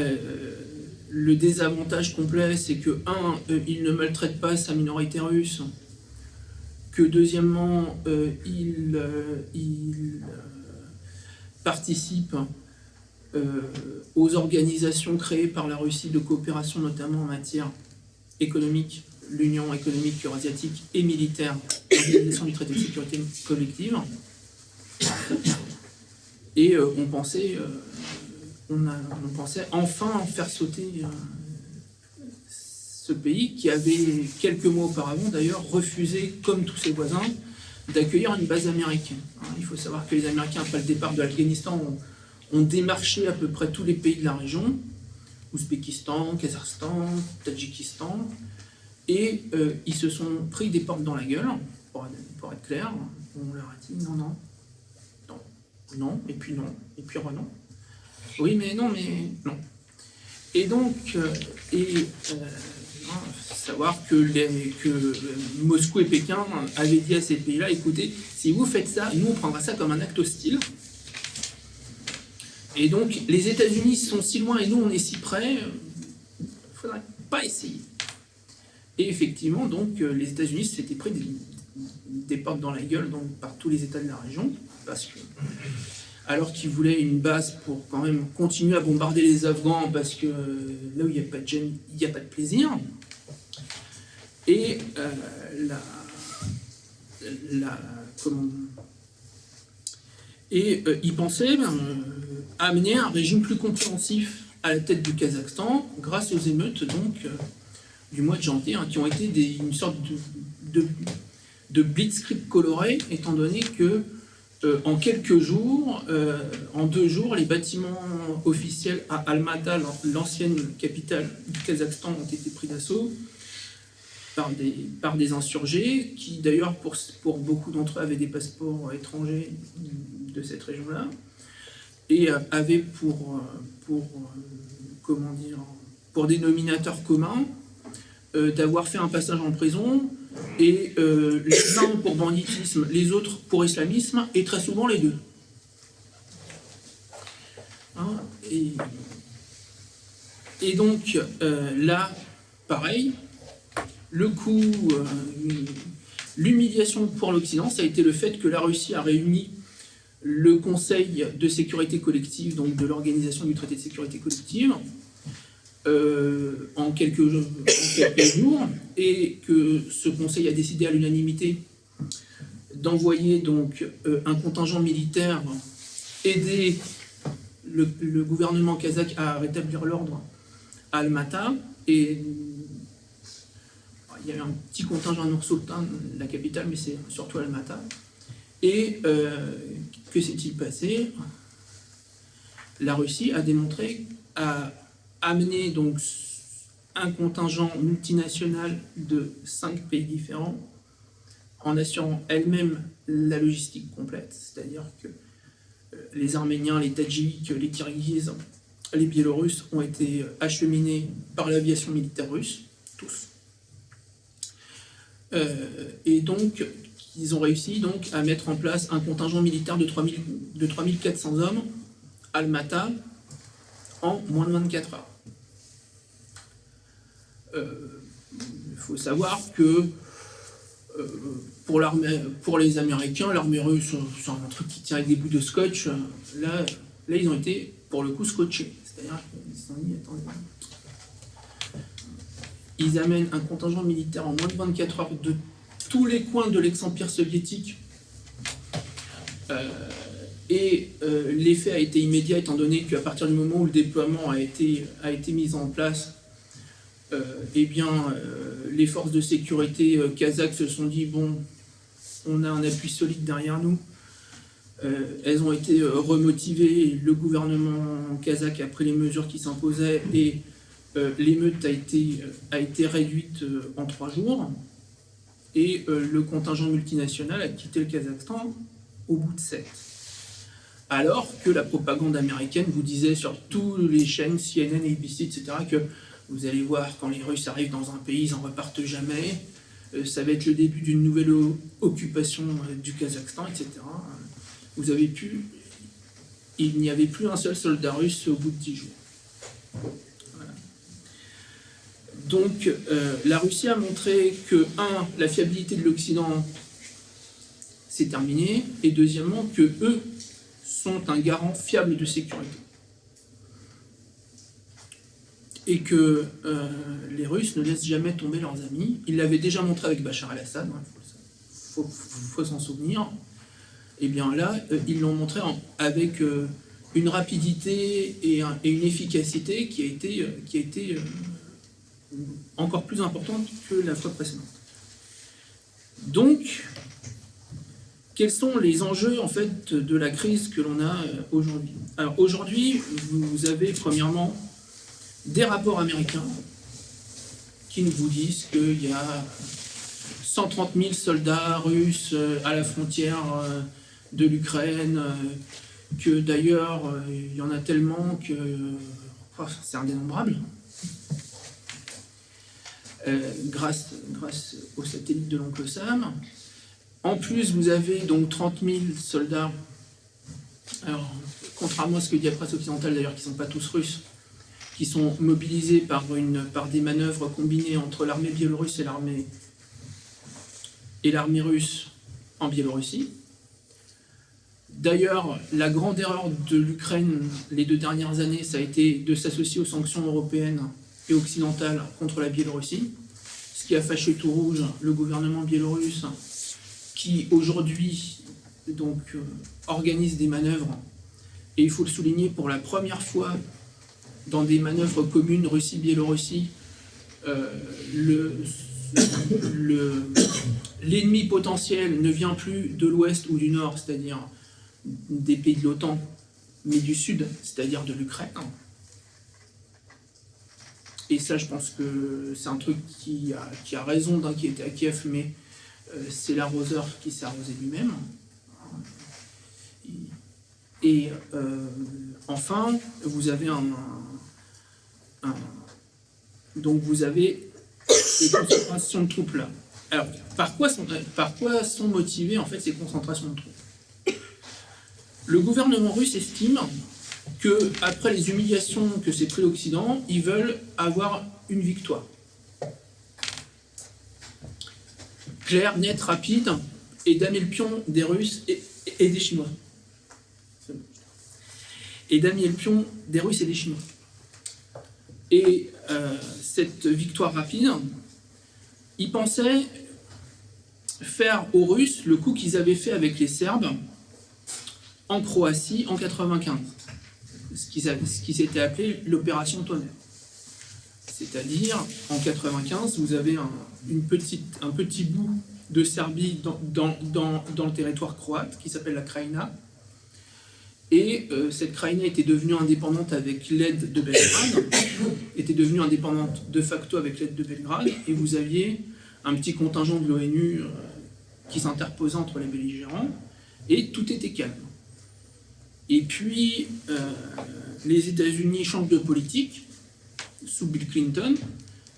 le désavantage complet, c'est que, il ne maltraite pas sa minorité russe, que deuxièmement, il participe aux organisations créées par la Russie de coopération, notamment en matière économique, l'Union économique eurasiatique et militaire, l'organisation du traité de sécurité collective. Et on pensait enfin faire sauter ce pays qui avait, quelques mois auparavant d'ailleurs, refusé, comme tous ses voisins, d'accueillir une base américaine. Il faut savoir que les Américains, après le départ de l'Afghanistan, ont démarché à peu près tous les pays de la région, Ouzbékistan, Kazakhstan, Tadjikistan, et ils se sont pris des portes dans la gueule, pour être clair. On leur a dit non, et puis non. Oui, mais non. Et donc, savoir que Moscou et Pékin avaient dit à ces pays-là, écoutez, si vous faites ça, nous on prendra ça comme un acte hostile. Et donc, les États-Unis sont si loin et nous on est si près, il ne faudrait pas essayer. Et effectivement, donc, les États-Unis s'étaient pris des portes dans la gueule donc, par tous les États de la région, parce que, alors qu'ils voulaient une base pour quand même continuer à bombarder les Afghans, parce que là où il n'y a pas de gêne, il n'y a pas de plaisir. Et ils pensaient amener un régime plus compréhensif à la tête du Kazakhstan grâce aux émeutes donc, du mois de janvier, hein, qui ont été une sorte de blitzkrieg coloré, étant donné que en quelques jours, en 2 jours, les bâtiments officiels à Almaty, l'ancienne capitale du Kazakhstan, ont été pris d'assaut par des insurgés qui, d'ailleurs, pour beaucoup d'entre eux, avaient des passeports étrangers de cette région-là et avaient pour dénominateur commun d'avoir fait un passage en prison, et les uns pour banditisme, les autres pour islamisme, et très souvent les deux. Hein, et donc là, pareil, le coup, l'humiliation pour l'Occident, ça a été le fait que la Russie a réuni le Conseil de sécurité collective, donc de l'Organisation du traité de sécurité collective, en quelques jours, et que ce Conseil a décidé à l'unanimité d'envoyer donc un contingent militaire aider le gouvernement kazakh à rétablir l'ordre à Almaty. Et il y a eu un petit contingent à Nur-Sultan, la capitale, mais c'est surtout Almaty. Et que s'est-il passé? La Russie a démontré, a amené donc un contingent multinational de 5 pays différents, en assurant elle-même la logistique complète, c'est-à-dire que les Arméniens, les Tadjiks, les Kirghizes, les Biélorusses ont été acheminés par l'aviation militaire russe, tous. Et donc, ils ont réussi donc à mettre en place un contingent militaire de 3400 hommes à Almaty en moins de 24 heures. Il faut savoir que pour les Américains, l'armée russe, c'est un truc qui tient avec des bouts de scotch. Là, ils ont été, pour le coup, scotchés. C'est-à-dire qu'ils se sont dit, attendez, ils amènent un contingent militaire en moins de 24 heures de tous les coins de l'ex-empire soviétique. Et l'effet a été immédiat, étant donné qu'à partir du moment où le déploiement a été mis en place, eh bien, les forces de sécurité kazakhs se sont dit, bon, on a un appui solide derrière nous. Elles ont été remotivées, le gouvernement kazakh a pris les mesures qui s'imposaient, et l'émeute a été réduite en 3 jours, et le contingent multinational a quitté le Kazakhstan au bout de 7. Alors que la propagande américaine vous disait sur toutes les chaînes, CNN, ABC, etc., que vous allez voir, quand les Russes arrivent dans un pays, ils n'en repartent jamais, ça va être le début d'une nouvelle occupation du Kazakhstan, etc. Il n'y avait plus un seul soldat russe au bout de 10 jours. Voilà. Donc, la Russie a montré que, la fiabilité de l'Occident, c'est terminé, et deuxièmement, que eux sont un garant fiable de sécurité. Et que les Russes ne laissent jamais tomber leurs amis. Ils l'avaient déjà montré avec Bachar el-Assad, il faut s'en souvenir. Et bien là, ils l'ont montré avec une rapidité et une efficacité qui a été encore plus importante que la fois précédente. Donc, quels sont les enjeux en fait de la crise que l'on a aujourd'hui? Alors aujourd'hui, vous avez premièrement des rapports américains qui nous vous disent qu'il y a 130 000 soldats russes à la frontière de l'Ukraine, que d'ailleurs il y en a tellement que c'est indénombrable. Grâce au satellite de l'oncle Sam. En plus, vous avez donc 30 000 soldats, alors, contrairement à ce que dit la presse occidentale d'ailleurs, qui ne sont pas tous russes, qui sont mobilisés par des manœuvres combinées entre l'armée biélorusse et l'armée russe en Biélorussie. D'ailleurs, la grande erreur de l'Ukraine les 2 dernières années, ça a été de s'associer aux sanctions européennes et occidentales contre la Biélorussie, ce qui a fâché tout rouge le gouvernement biélorusse, qui aujourd'hui organise des manœuvres, et il faut le souligner, pour la première fois dans des manœuvres communes Russie-Biélorussie, l'ennemi potentiel ne vient plus de l'ouest ou du nord, c'est-à-dire des pays de l'OTAN, mais du sud, c'est-à-dire de l'Ukraine. Et ça, je pense que c'est un truc qui a raison d'inquiéter à Kiev, mais c'est l'arroseur qui s'est arrosé lui-même. Et enfin, vous avez donc vous avez les concentrations de troupes là. Alors, par quoi sont motivées en fait ces concentrations de troupes? Le gouvernement russe estime que, après les humiliations que s'est pris l'Occident, ils veulent avoir une victoire. Claire, nette, rapide, et damer le pion des Russes et des Chinois. Et damer le pion des Russes et des Chinois. Et cette victoire rapide, ils pensaient faire aux Russes le coup qu'ils avaient fait avec les Serbes en Croatie en 95. Ce qui s'était appelé l'opération Tonnerre. C'est-à-dire, en 95, vous avez un petit bout de Serbie dans le territoire croate qui s'appelle la Krajina. Et cette Krajina était devenue indépendante avec l'aide de Belgrade, était devenue indépendante de facto avec l'aide de Belgrade, et vous aviez un petit contingent de l'ONU qui s'interposait entre les belligérants, et tout était calme. Et puis, les États-Unis changent de politique sous Bill Clinton,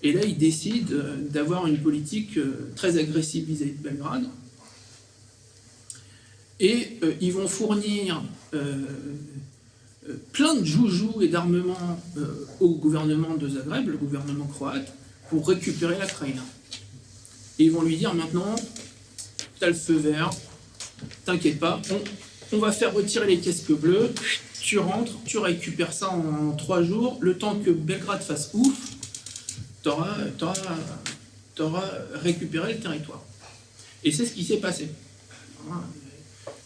et là, ils décident d'avoir une politique très agressive vis-à-vis de Belgrade. Et ils vont fournir plein de joujoux et d'armements au gouvernement de Zagreb, le gouvernement croate, pour récupérer la Krajina. Et ils vont lui dire maintenant, t'as le feu vert, t'inquiète pas, on va faire retirer les casques bleus, tu rentres, tu récupères ça en 3 jours, le temps que Belgrade fasse ouf, t'auras récupéré le territoire. Et c'est ce qui s'est passé.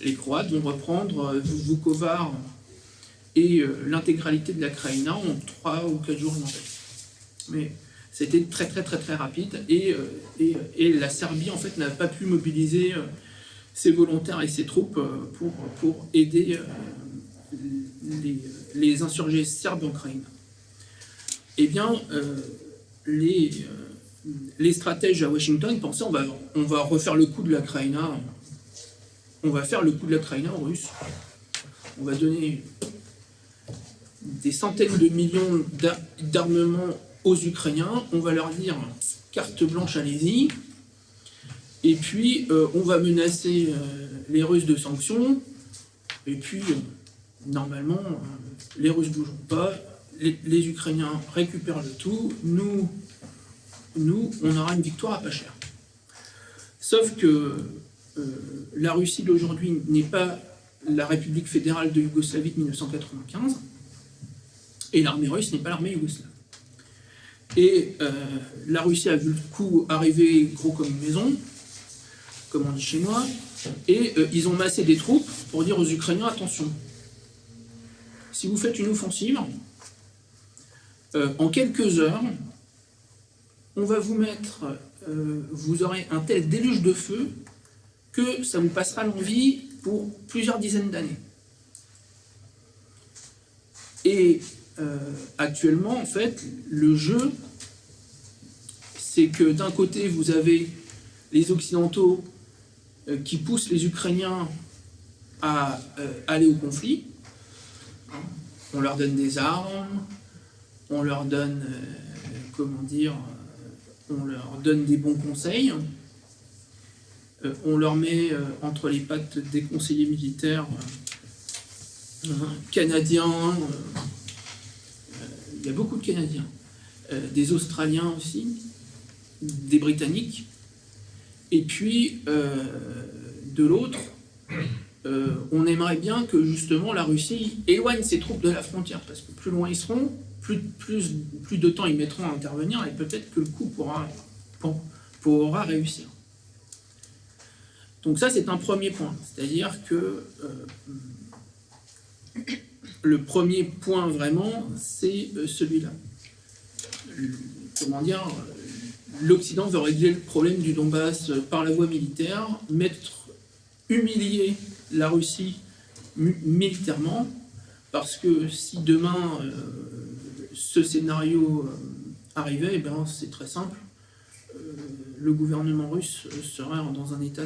Les Croates vont reprendre Vukovar et l'intégralité de la Krajina en 3 ou 4 jours, en fait. Mais c'était très très très très rapide, et la Serbie en fait n'a pas pu mobiliser ses volontaires et ses troupes pour aider les insurgés serbes en Krajina. Eh bien, les stratèges à Washington pensaient on va refaire le coup de la Krajina. On va faire le coup de la Krajina aux Russes. On va donner des centaines de millions d'armements aux Ukrainiens. On va leur dire carte blanche, allez-y. Et puis, on va menacer les Russes de sanctions. Et puis, normalement, les Russes ne bougeront pas. Les Ukrainiens récupèrent le tout. Nous, on aura une victoire à pas cher. Sauf que la Russie d'aujourd'hui n'est pas la République fédérale de Yougoslavie de 1995, et l'armée russe n'est pas l'armée yougoslave. Et la Russie a vu le coup arriver gros comme une maison, comme on dit chez moi, et ils ont massé des troupes pour dire aux Ukrainiens, attention, si vous faites une offensive, en quelques heures, on va vous mettre, vous aurez un tel déluge de feu que ça vous passera l'envie pour plusieurs dizaines d'années. Et actuellement, en fait, le jeu, c'est que d'un côté, vous avez les Occidentaux qui poussent les Ukrainiens à aller au conflit. On leur donne des armes, on leur donne, on leur donne des bons conseils. On leur met entre les pattes des conseillers militaires canadiens, il y a beaucoup de Canadiens, des Australiens aussi, des Britanniques, et puis de l'autre, on aimerait bien que justement la Russie éloigne ses troupes de la frontière, parce que plus loin ils seront, plus de temps ils mettront à intervenir, et peut-être que le coup pourra réussir. Donc ça, c'est un premier point. C'est-à-dire que le premier point vraiment, c'est celui-là. Comment dire, l'Occident veut régler le problème du Donbass par la voie militaire, humilier la Russie militairement, parce que si demain ce scénario arrivait, eh bien, c'est très simple. Le gouvernement russe serait dans un état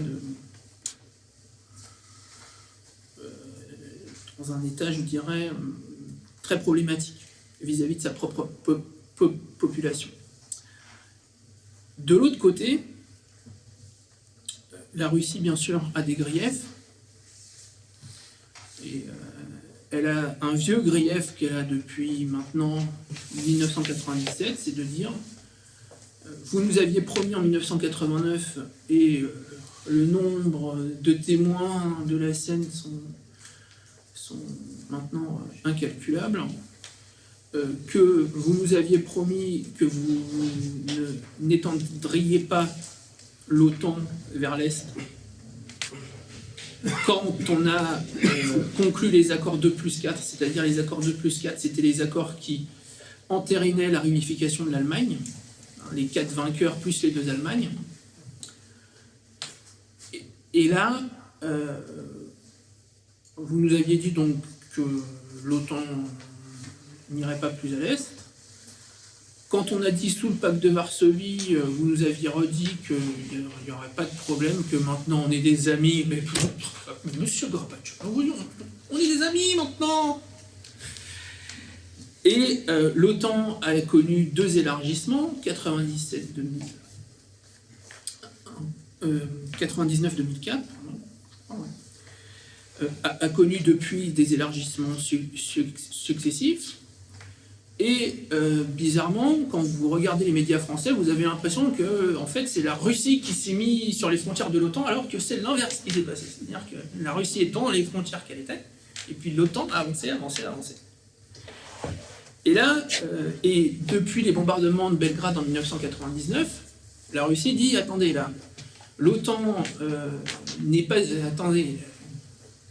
je dirais, très problématique vis-à-vis de sa propre population. De l'autre côté, la Russie, bien sûr, a des griefs. Et elle a un vieux grief qu'elle a depuis maintenant 1997, c'est de dire vous nous aviez promis en 1989, et le nombre de témoins de la scène sont maintenant incalculables, que vous nous aviez promis que vous n'étendriez pas l'OTAN vers l'Est. Quand on a conclu les accords 2+4, c'est-à-dire les accords 2+4, c'était les accords qui entérinaient la réunification de l'Allemagne, les 4 vainqueurs plus les 2 Allemagnes. Et là, vous nous aviez dit donc que l'OTAN n'irait pas plus à l'Est. Quand on a dissous le pacte de Varsovie, vous nous aviez redit qu'il n'y aurait pas de problème, que maintenant on est des amis. Mais monsieur Gorbatchev, on est des amis maintenant. Et l'OTAN a connu 2 élargissements, 99-2004, a connu depuis des élargissements successifs. Et bizarrement, quand vous regardez les médias français, vous avez l'impression que en fait, c'est la Russie qui s'est mise sur les frontières de l'OTAN, alors que c'est l'inverse qui s'est passé. C'est-à-dire que la Russie est dans les frontières qu'elle était, et puis l'OTAN a avancé. Et là, et depuis les bombardements de Belgrade en 1999, la Russie dit, attendez là, l'OTAN n'est pas... Attendez,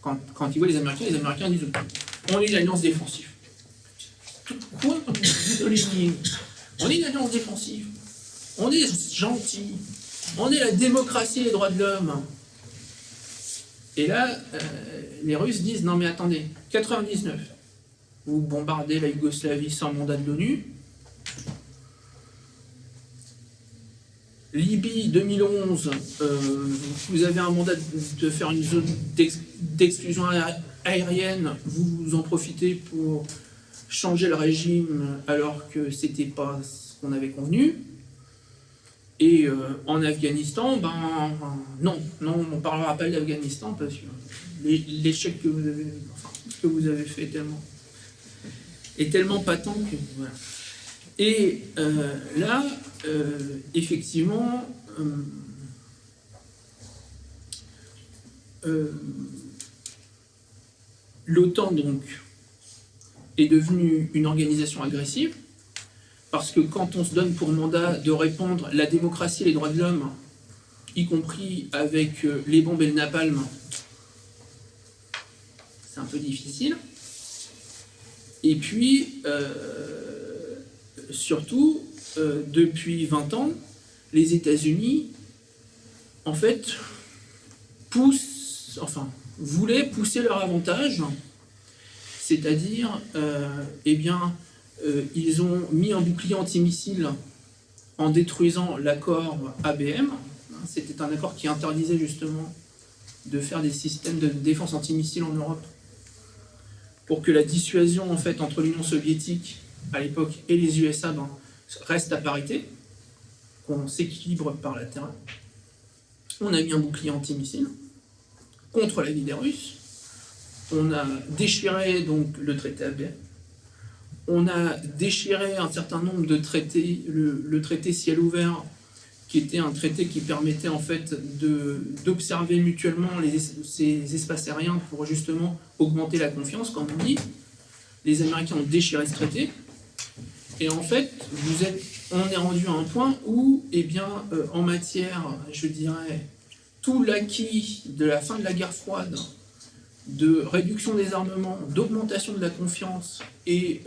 quand ils voient les Américains disent, on est une alliance défensive. Quoi? On est une alliance défensive. On est gentil. On est la démocratie et les droits de l'homme. Et là, les Russes disent, non mais attendez, 99, vous bombardez la Yougoslavie sans mandat de l'ONU. Libye 2011, vous avez un mandat de faire une zone d'exclusion aérienne, vous en profitez pour changer le régime alors que c'était pas ce qu'on avait convenu. Et en Afghanistan, non, on ne parlera pas d'Afghanistan parce que l'échec que vous avez fait est tellement patent que voilà. Et là, effectivement, l'OTAN donc est devenue une organisation agressive, parce que quand on se donne pour mandat de répandre la démocratie et les droits de l'homme, y compris avec les bombes et le napalm, c'est un peu difficile. Et puis, surtout, depuis 20 ans, les États-Unis, en fait, voulaient pousser leur avantage, c'est-à-dire, ils ont mis un bouclier antimissile en détruisant l'accord ABM. C'était un accord qui interdisait justement de faire des systèmes de défense antimissile en Europe, pour que la dissuasion en fait entre l'Union soviétique à l'époque et les USA reste à parité, qu'on s'équilibre par la terre. On a mis un bouclier antimissile contre la vie des Russes. On a déchiré donc le traité ABM. On a déchiré un certain nombre de traités, le traité ciel ouvert, qui était un traité qui permettait en fait d'observer mutuellement ces espaces aériens pour justement augmenter la confiance, comme on dit. Les Américains ont déchiré ce traité. Et en fait, on est rendu à un point où, en matière, je dirais, tout l'acquis de la fin de la guerre froide, de réduction des armements, d'augmentation de la confiance et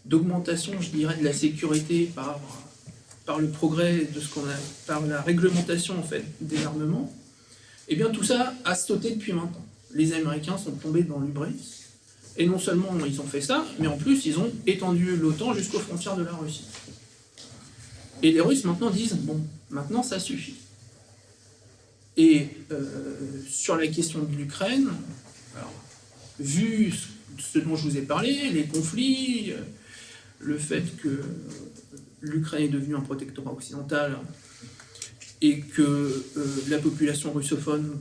d'augmentation, je dirais, de la sécurité par le progrès de ce qu'on a, par la réglementation en fait des armements, eh bien tout ça a sauté depuis 20 ans. Les Américains sont tombés dans l'hubris, et non seulement ils ont fait ça, mais en plus ils ont étendu l'OTAN jusqu'aux frontières de la Russie. Et les Russes maintenant disent, bon, maintenant ça suffit. Et sur la question de l'Ukraine, vu ce dont je vous ai parlé, les conflits, le fait que l'Ukraine est devenue un protectorat occidental et que la population russophone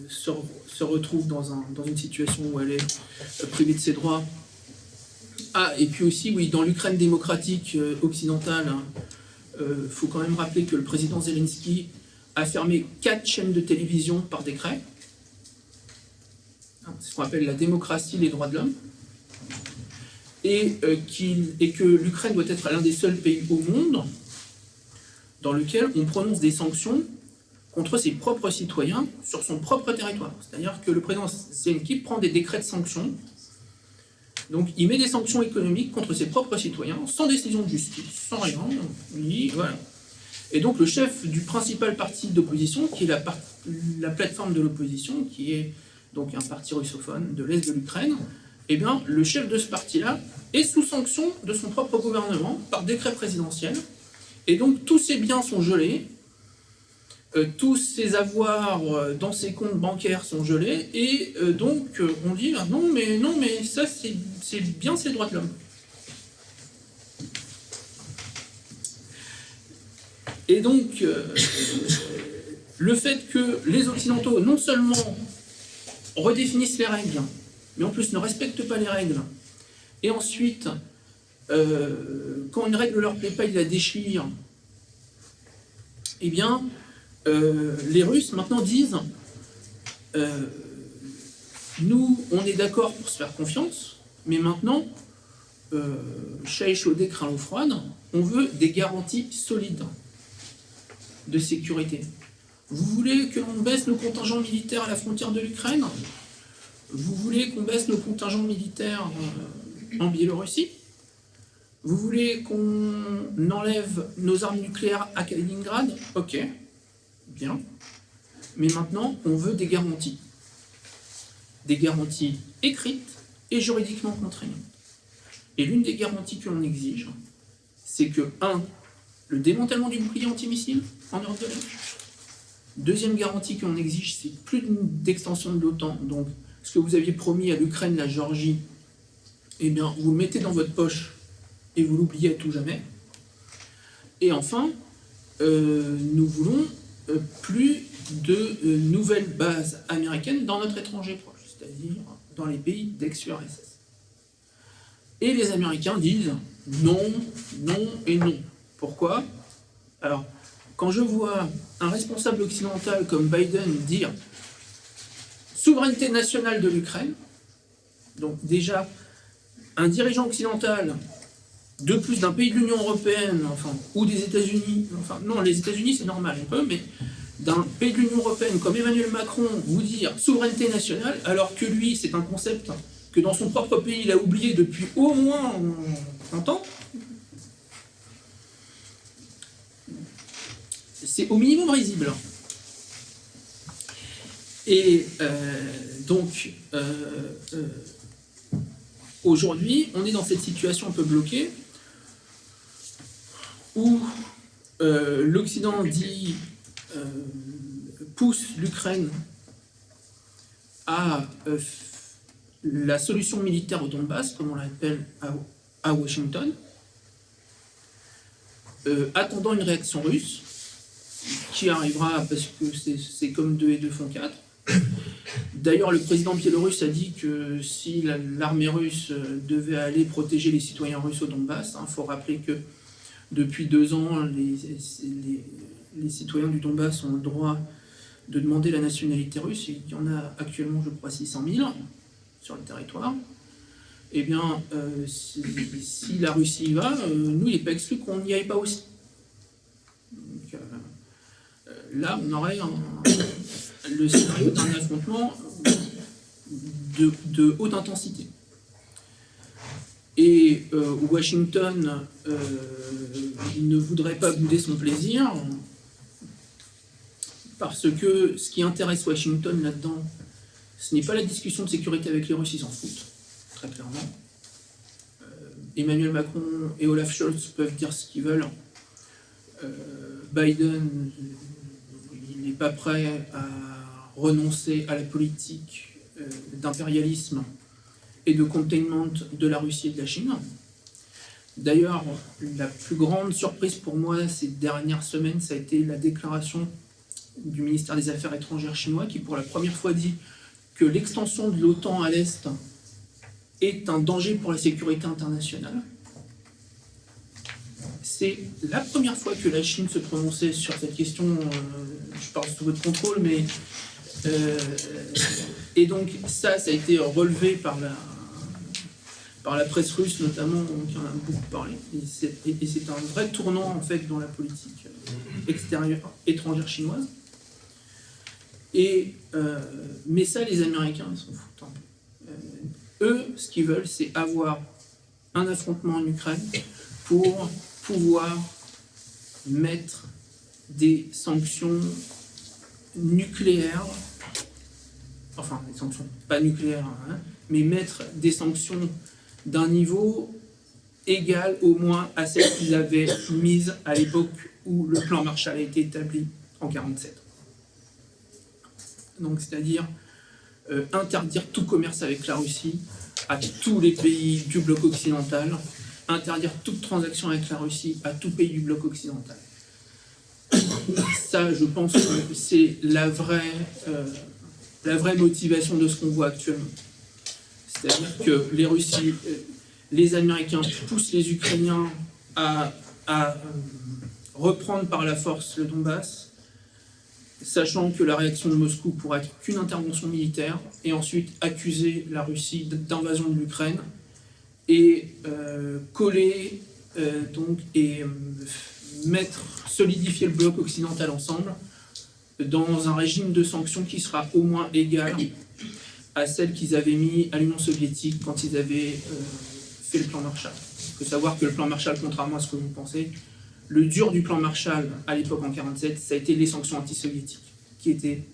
se retrouve dans une situation où elle est privée de ses droits. Ah, et puis aussi, oui, dans l'Ukraine démocratique occidentale, faut quand même rappeler que le président Zelensky a fermé 4 chaînes de télévision par décret. C'est ce qu'on appelle la démocratie, les droits de l'homme. Et que l'Ukraine doit être l'un des seuls pays au monde dans lequel on prononce des sanctions contre ses propres citoyens sur son propre territoire. C'est-à-dire que le président Zelensky prend des décrets de sanctions. Donc il met des sanctions économiques contre ses propres citoyens, sans décision de justice, sans rien. Voilà. Et donc le chef du principal parti d'opposition, qui est la plateforme de l'opposition, qui est donc un parti russophone de l'Est de l'Ukraine, eh bien le chef de ce parti-là est sous sanction de son propre gouvernement par décret présidentiel. Et donc tous ses biens sont gelés, tous ses avoirs dans ses comptes bancaires sont gelés, et donc on dit non mais ça c'est bien, c'est le droit de l'homme. Et donc le fait que les Occidentaux non seulement redéfinissent les règles, mais en plus ne respectent pas les règles, et ensuite quand une règle ne leur plaît pas, ils la déchirent, eh bien les Russes maintenant disent nous on est d'accord pour se faire confiance, mais maintenant chat échaudé craint l'eau froide, on veut des garanties solides de sécurité. Vous voulez que l'on baisse nos contingents militaires à la frontière de l'Ukraine? Vous voulez qu'on baisse nos contingents militaires en Biélorussie? Vous voulez qu'on enlève nos armes nucléaires à Kaliningrad? Ok, bien. Mais maintenant, on veut des garanties. Des garanties écrites et juridiquement contraignantes. Et l'une des garanties que l'on exige, c'est que, 1, le démantèlement du bouclier antimissile en Europe de l'Est. Deuxième garantie que l'on exige, c'est plus d'extension de l'OTAN. Donc, ce que vous aviez promis à l'Ukraine, la Géorgie, eh bien, vous le mettez dans votre poche et vous l'oubliez à tout jamais. Et enfin, nous voulons plus de nouvelles bases américaines dans notre étranger proche, c'est-à-dire dans les pays d'ex-URSS. Et les Américains disent non, non et non. Pourquoi? Alors, quand je vois un responsable occidental comme Biden dire souveraineté nationale de l'Ukraine, donc déjà un dirigeant occidental de plus d'un pays de l'Union européenne, enfin, ou des États-Unis, enfin non, les États-Unis c'est normal un peu, mais d'un pays de l'Union européenne comme Emmanuel Macron vous dire souveraineté nationale, alors que lui c'est un concept que dans son propre pays il a oublié depuis au moins 30 ans, c'est au minimum risible. Et donc, aujourd'hui, on est dans cette situation un peu bloquée où l'Occident dit pousse l'Ukraine à la solution militaire au Donbass, comme on l'appelle à Washington, attendant une réaction russe qui arrivera parce que c'est comme 2 et 2 font 4. D'ailleurs, le président biélorusse a dit que si l'armée russe devait aller protéger les citoyens russes au Donbass, il faut rappeler que depuis 2 ans, les citoyens du Donbass ont le droit de demander la nationalité russe, et il y en a actuellement, je crois, 600 000 sur le territoire. Eh bien, si la Russie y va, nous, il n'est pas exclu qu'on n'y aille pas aussi. Donc, là, on aurait le scénario d'un affrontement de haute intensité. Et Washington ne voudrait pas bouder son plaisir, parce que ce qui intéresse Washington là-dedans, ce n'est pas la discussion de sécurité avec les Russes, ils s'en foutent, très clairement. Emmanuel Macron et Olaf Scholz peuvent dire ce qu'ils veulent. Biden, il n'est pas prêt à renoncer à la politique d'impérialisme et de containment de la Russie et de la Chine. D'ailleurs, la plus grande surprise pour moi ces dernières semaines, ça a été la déclaration du ministère des Affaires étrangères chinois qui, pour la première fois, dit que l'extension de l'OTAN à l'Est est un danger pour la sécurité internationale. C'est la première fois que la Chine se prononçait sur cette question, je parle sous votre contrôle, mais... et donc ça a été relevé par la presse russe notamment, qui en a beaucoup parlé. Et c'est un vrai tournant en fait dans la politique extérieure, étrangère chinoise. Mais ça, les Américains, ils s'en foutent un peu. Eux, ce qu'ils veulent, c'est avoir un affrontement en Ukraine pour pouvoir mettre des sanctions nucléaires, enfin des sanctions pas nucléaires, hein, mais mettre des sanctions d'un niveau égal au moins à celles qu'ils avaient mises à l'époque où le plan Marshall a été établi en 1947. Donc c'est-à-dire interdire tout commerce avec la Russie à tous les pays du bloc occidental, interdire toute transaction avec la Russie à tout pays du bloc occidental. Ça, je pense que c'est la vraie motivation de ce qu'on voit actuellement. C'est-à-dire que les Américains poussent les Ukrainiens à reprendre par la force le Donbass, sachant que la réaction de Moscou pourrait être qu'une intervention militaire, et ensuite accuser la Russie d'invasion de l'Ukraine, et coller solidifier le bloc occidental ensemble dans un régime de sanctions qui sera au moins égal à celle qu'ils avaient mis à l'Union soviétique quand ils avaient fait le plan Marshall. Il faut savoir que le plan Marshall, contrairement à ce que vous pensez, le dur du plan Marshall à l'époque en 1947, ça a été les sanctions anti-soviétiques, qui étaient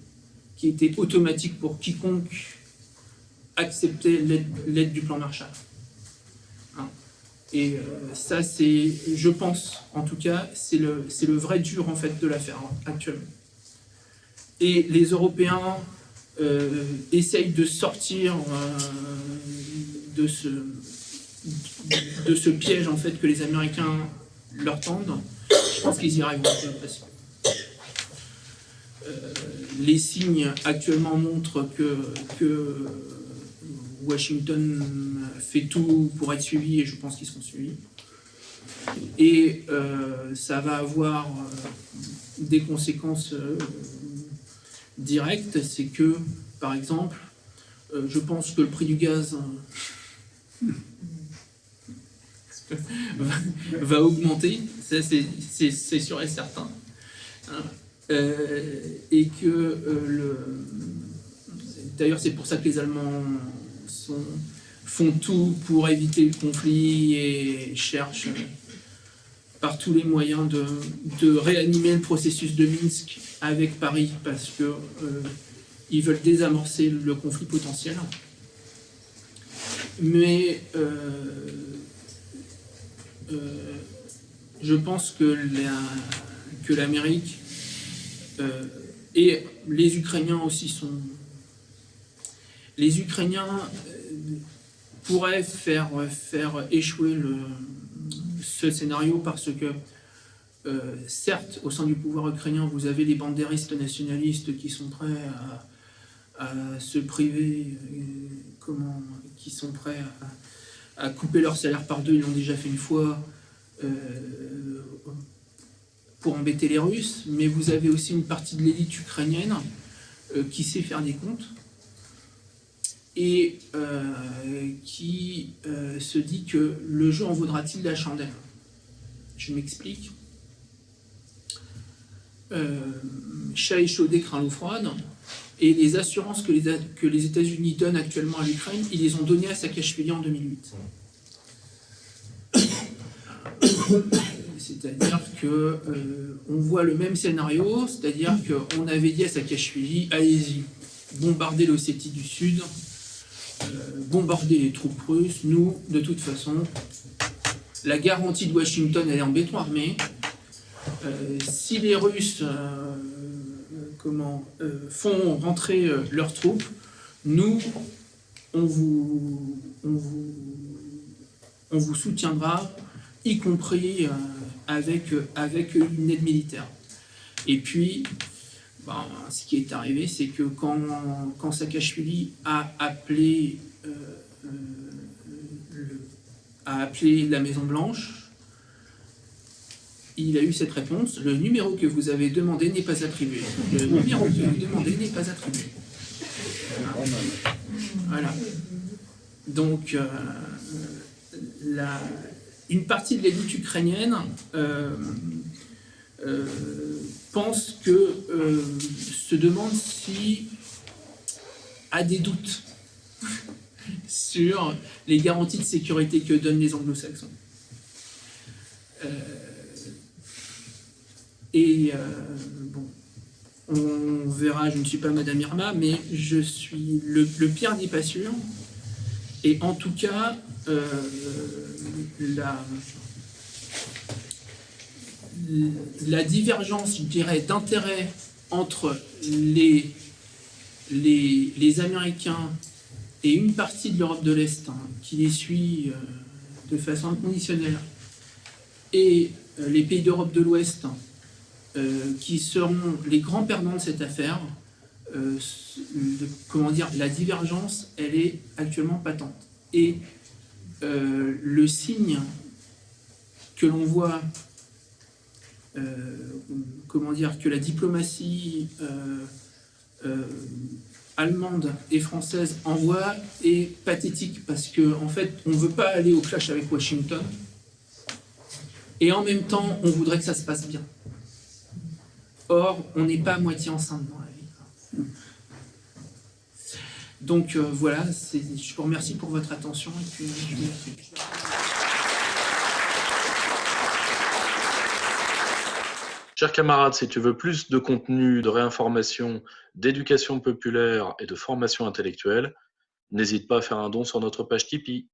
automatiques pour quiconque acceptait l'aide du plan Marshall. Hein. Et ça, c'est, je pense, en tout cas, c'est le vrai dur en fait de l'affaire actuellement. Et les Européens essayent de sortir de ce piège en fait que les Américains leur tendent. Je pense qu'ils y arriveront, j'ai l'impression. Les signes actuellement montrent que Washington fait tout pour être suivi, et je pense qu'ils seront suivis. Et ça va avoir des conséquences directes, c'est que, par exemple, je pense que le prix du gaz va augmenter, ça c'est sûr et certain. Et que d'ailleurs c'est pour ça que les Allemands font tout pour éviter le conflit et cherchent par tous les moyens de réanimer le processus de Minsk avec Paris, parce que ils veulent désamorcer le conflit potentiel. Mais je pense que l'Amérique et les Ukrainiens aussi sont... Les Ukrainiens pourraient faire échouer ce scénario, parce que certes, au sein du pouvoir ukrainien, vous avez les bandéristes nationalistes qui sont prêts à se priver, qui sont prêts à couper leur salaire par deux, ils l'ont déjà fait une fois, pour embêter les Russes, mais vous avez aussi une partie de l'élite ukrainienne qui sait faire des comptes et qui se dit que le jeu en vaudra-t-il la chandelle. Je m'explique. Chat échaudé, craint l'eau froide. Et les assurances que les États-Unis donnent actuellement à l'Ukraine, ils les ont données à Saakashvili en 2008. C'est-à-dire que on voit le même scénario, c'est-à-dire qu'on avait dit à Saakashvili, allez-y, bombardez l'Ossétie du Sud, bombardez les troupes russes, nous, de toute façon, la garantie de Washington, elle est en béton armé. Si les Russes font rentrer leurs troupes, nous, on vous soutiendra, y compris avec une aide militaire. Et puis, ce qui est arrivé, c'est que quand Saakashvili a appelé la Maison-Blanche, il a eu cette réponse: le numéro que vous avez demandé n'est pas attribué. Le numéro que vous demandez n'est pas attribué. Voilà. Donc, une partie de l'élite ukrainienne se demande si a des doutes sur les garanties de sécurité que donnent les anglo-saxons. On verra, je ne suis pas Madame Irma, mais je suis le pire n'est pas sûr. Et en tout cas, la divergence, je dirais, d'intérêt entre les Américains et une partie de l'Europe de l'Est qui les suit de façon inconditionnelle, et les pays d'Europe de l'Ouest qui seront les grands perdants de cette affaire, la divergence, elle est actuellement patente. Et le signe que l'on voit, que la diplomatie allemande et française envoie est pathétique, parce qu'en fait, on ne veut pas aller au clash avec Washington, et en même temps, on voudrait que ça se passe bien. Or, on n'est pas à moitié enceinte dans la vie. Donc voilà, je vous remercie pour votre attention. Et puis, Chers camarades, si tu veux plus de contenu, de réinformation, d'éducation populaire et de formation intellectuelle, n'hésite pas à faire un don sur notre page Tipeee.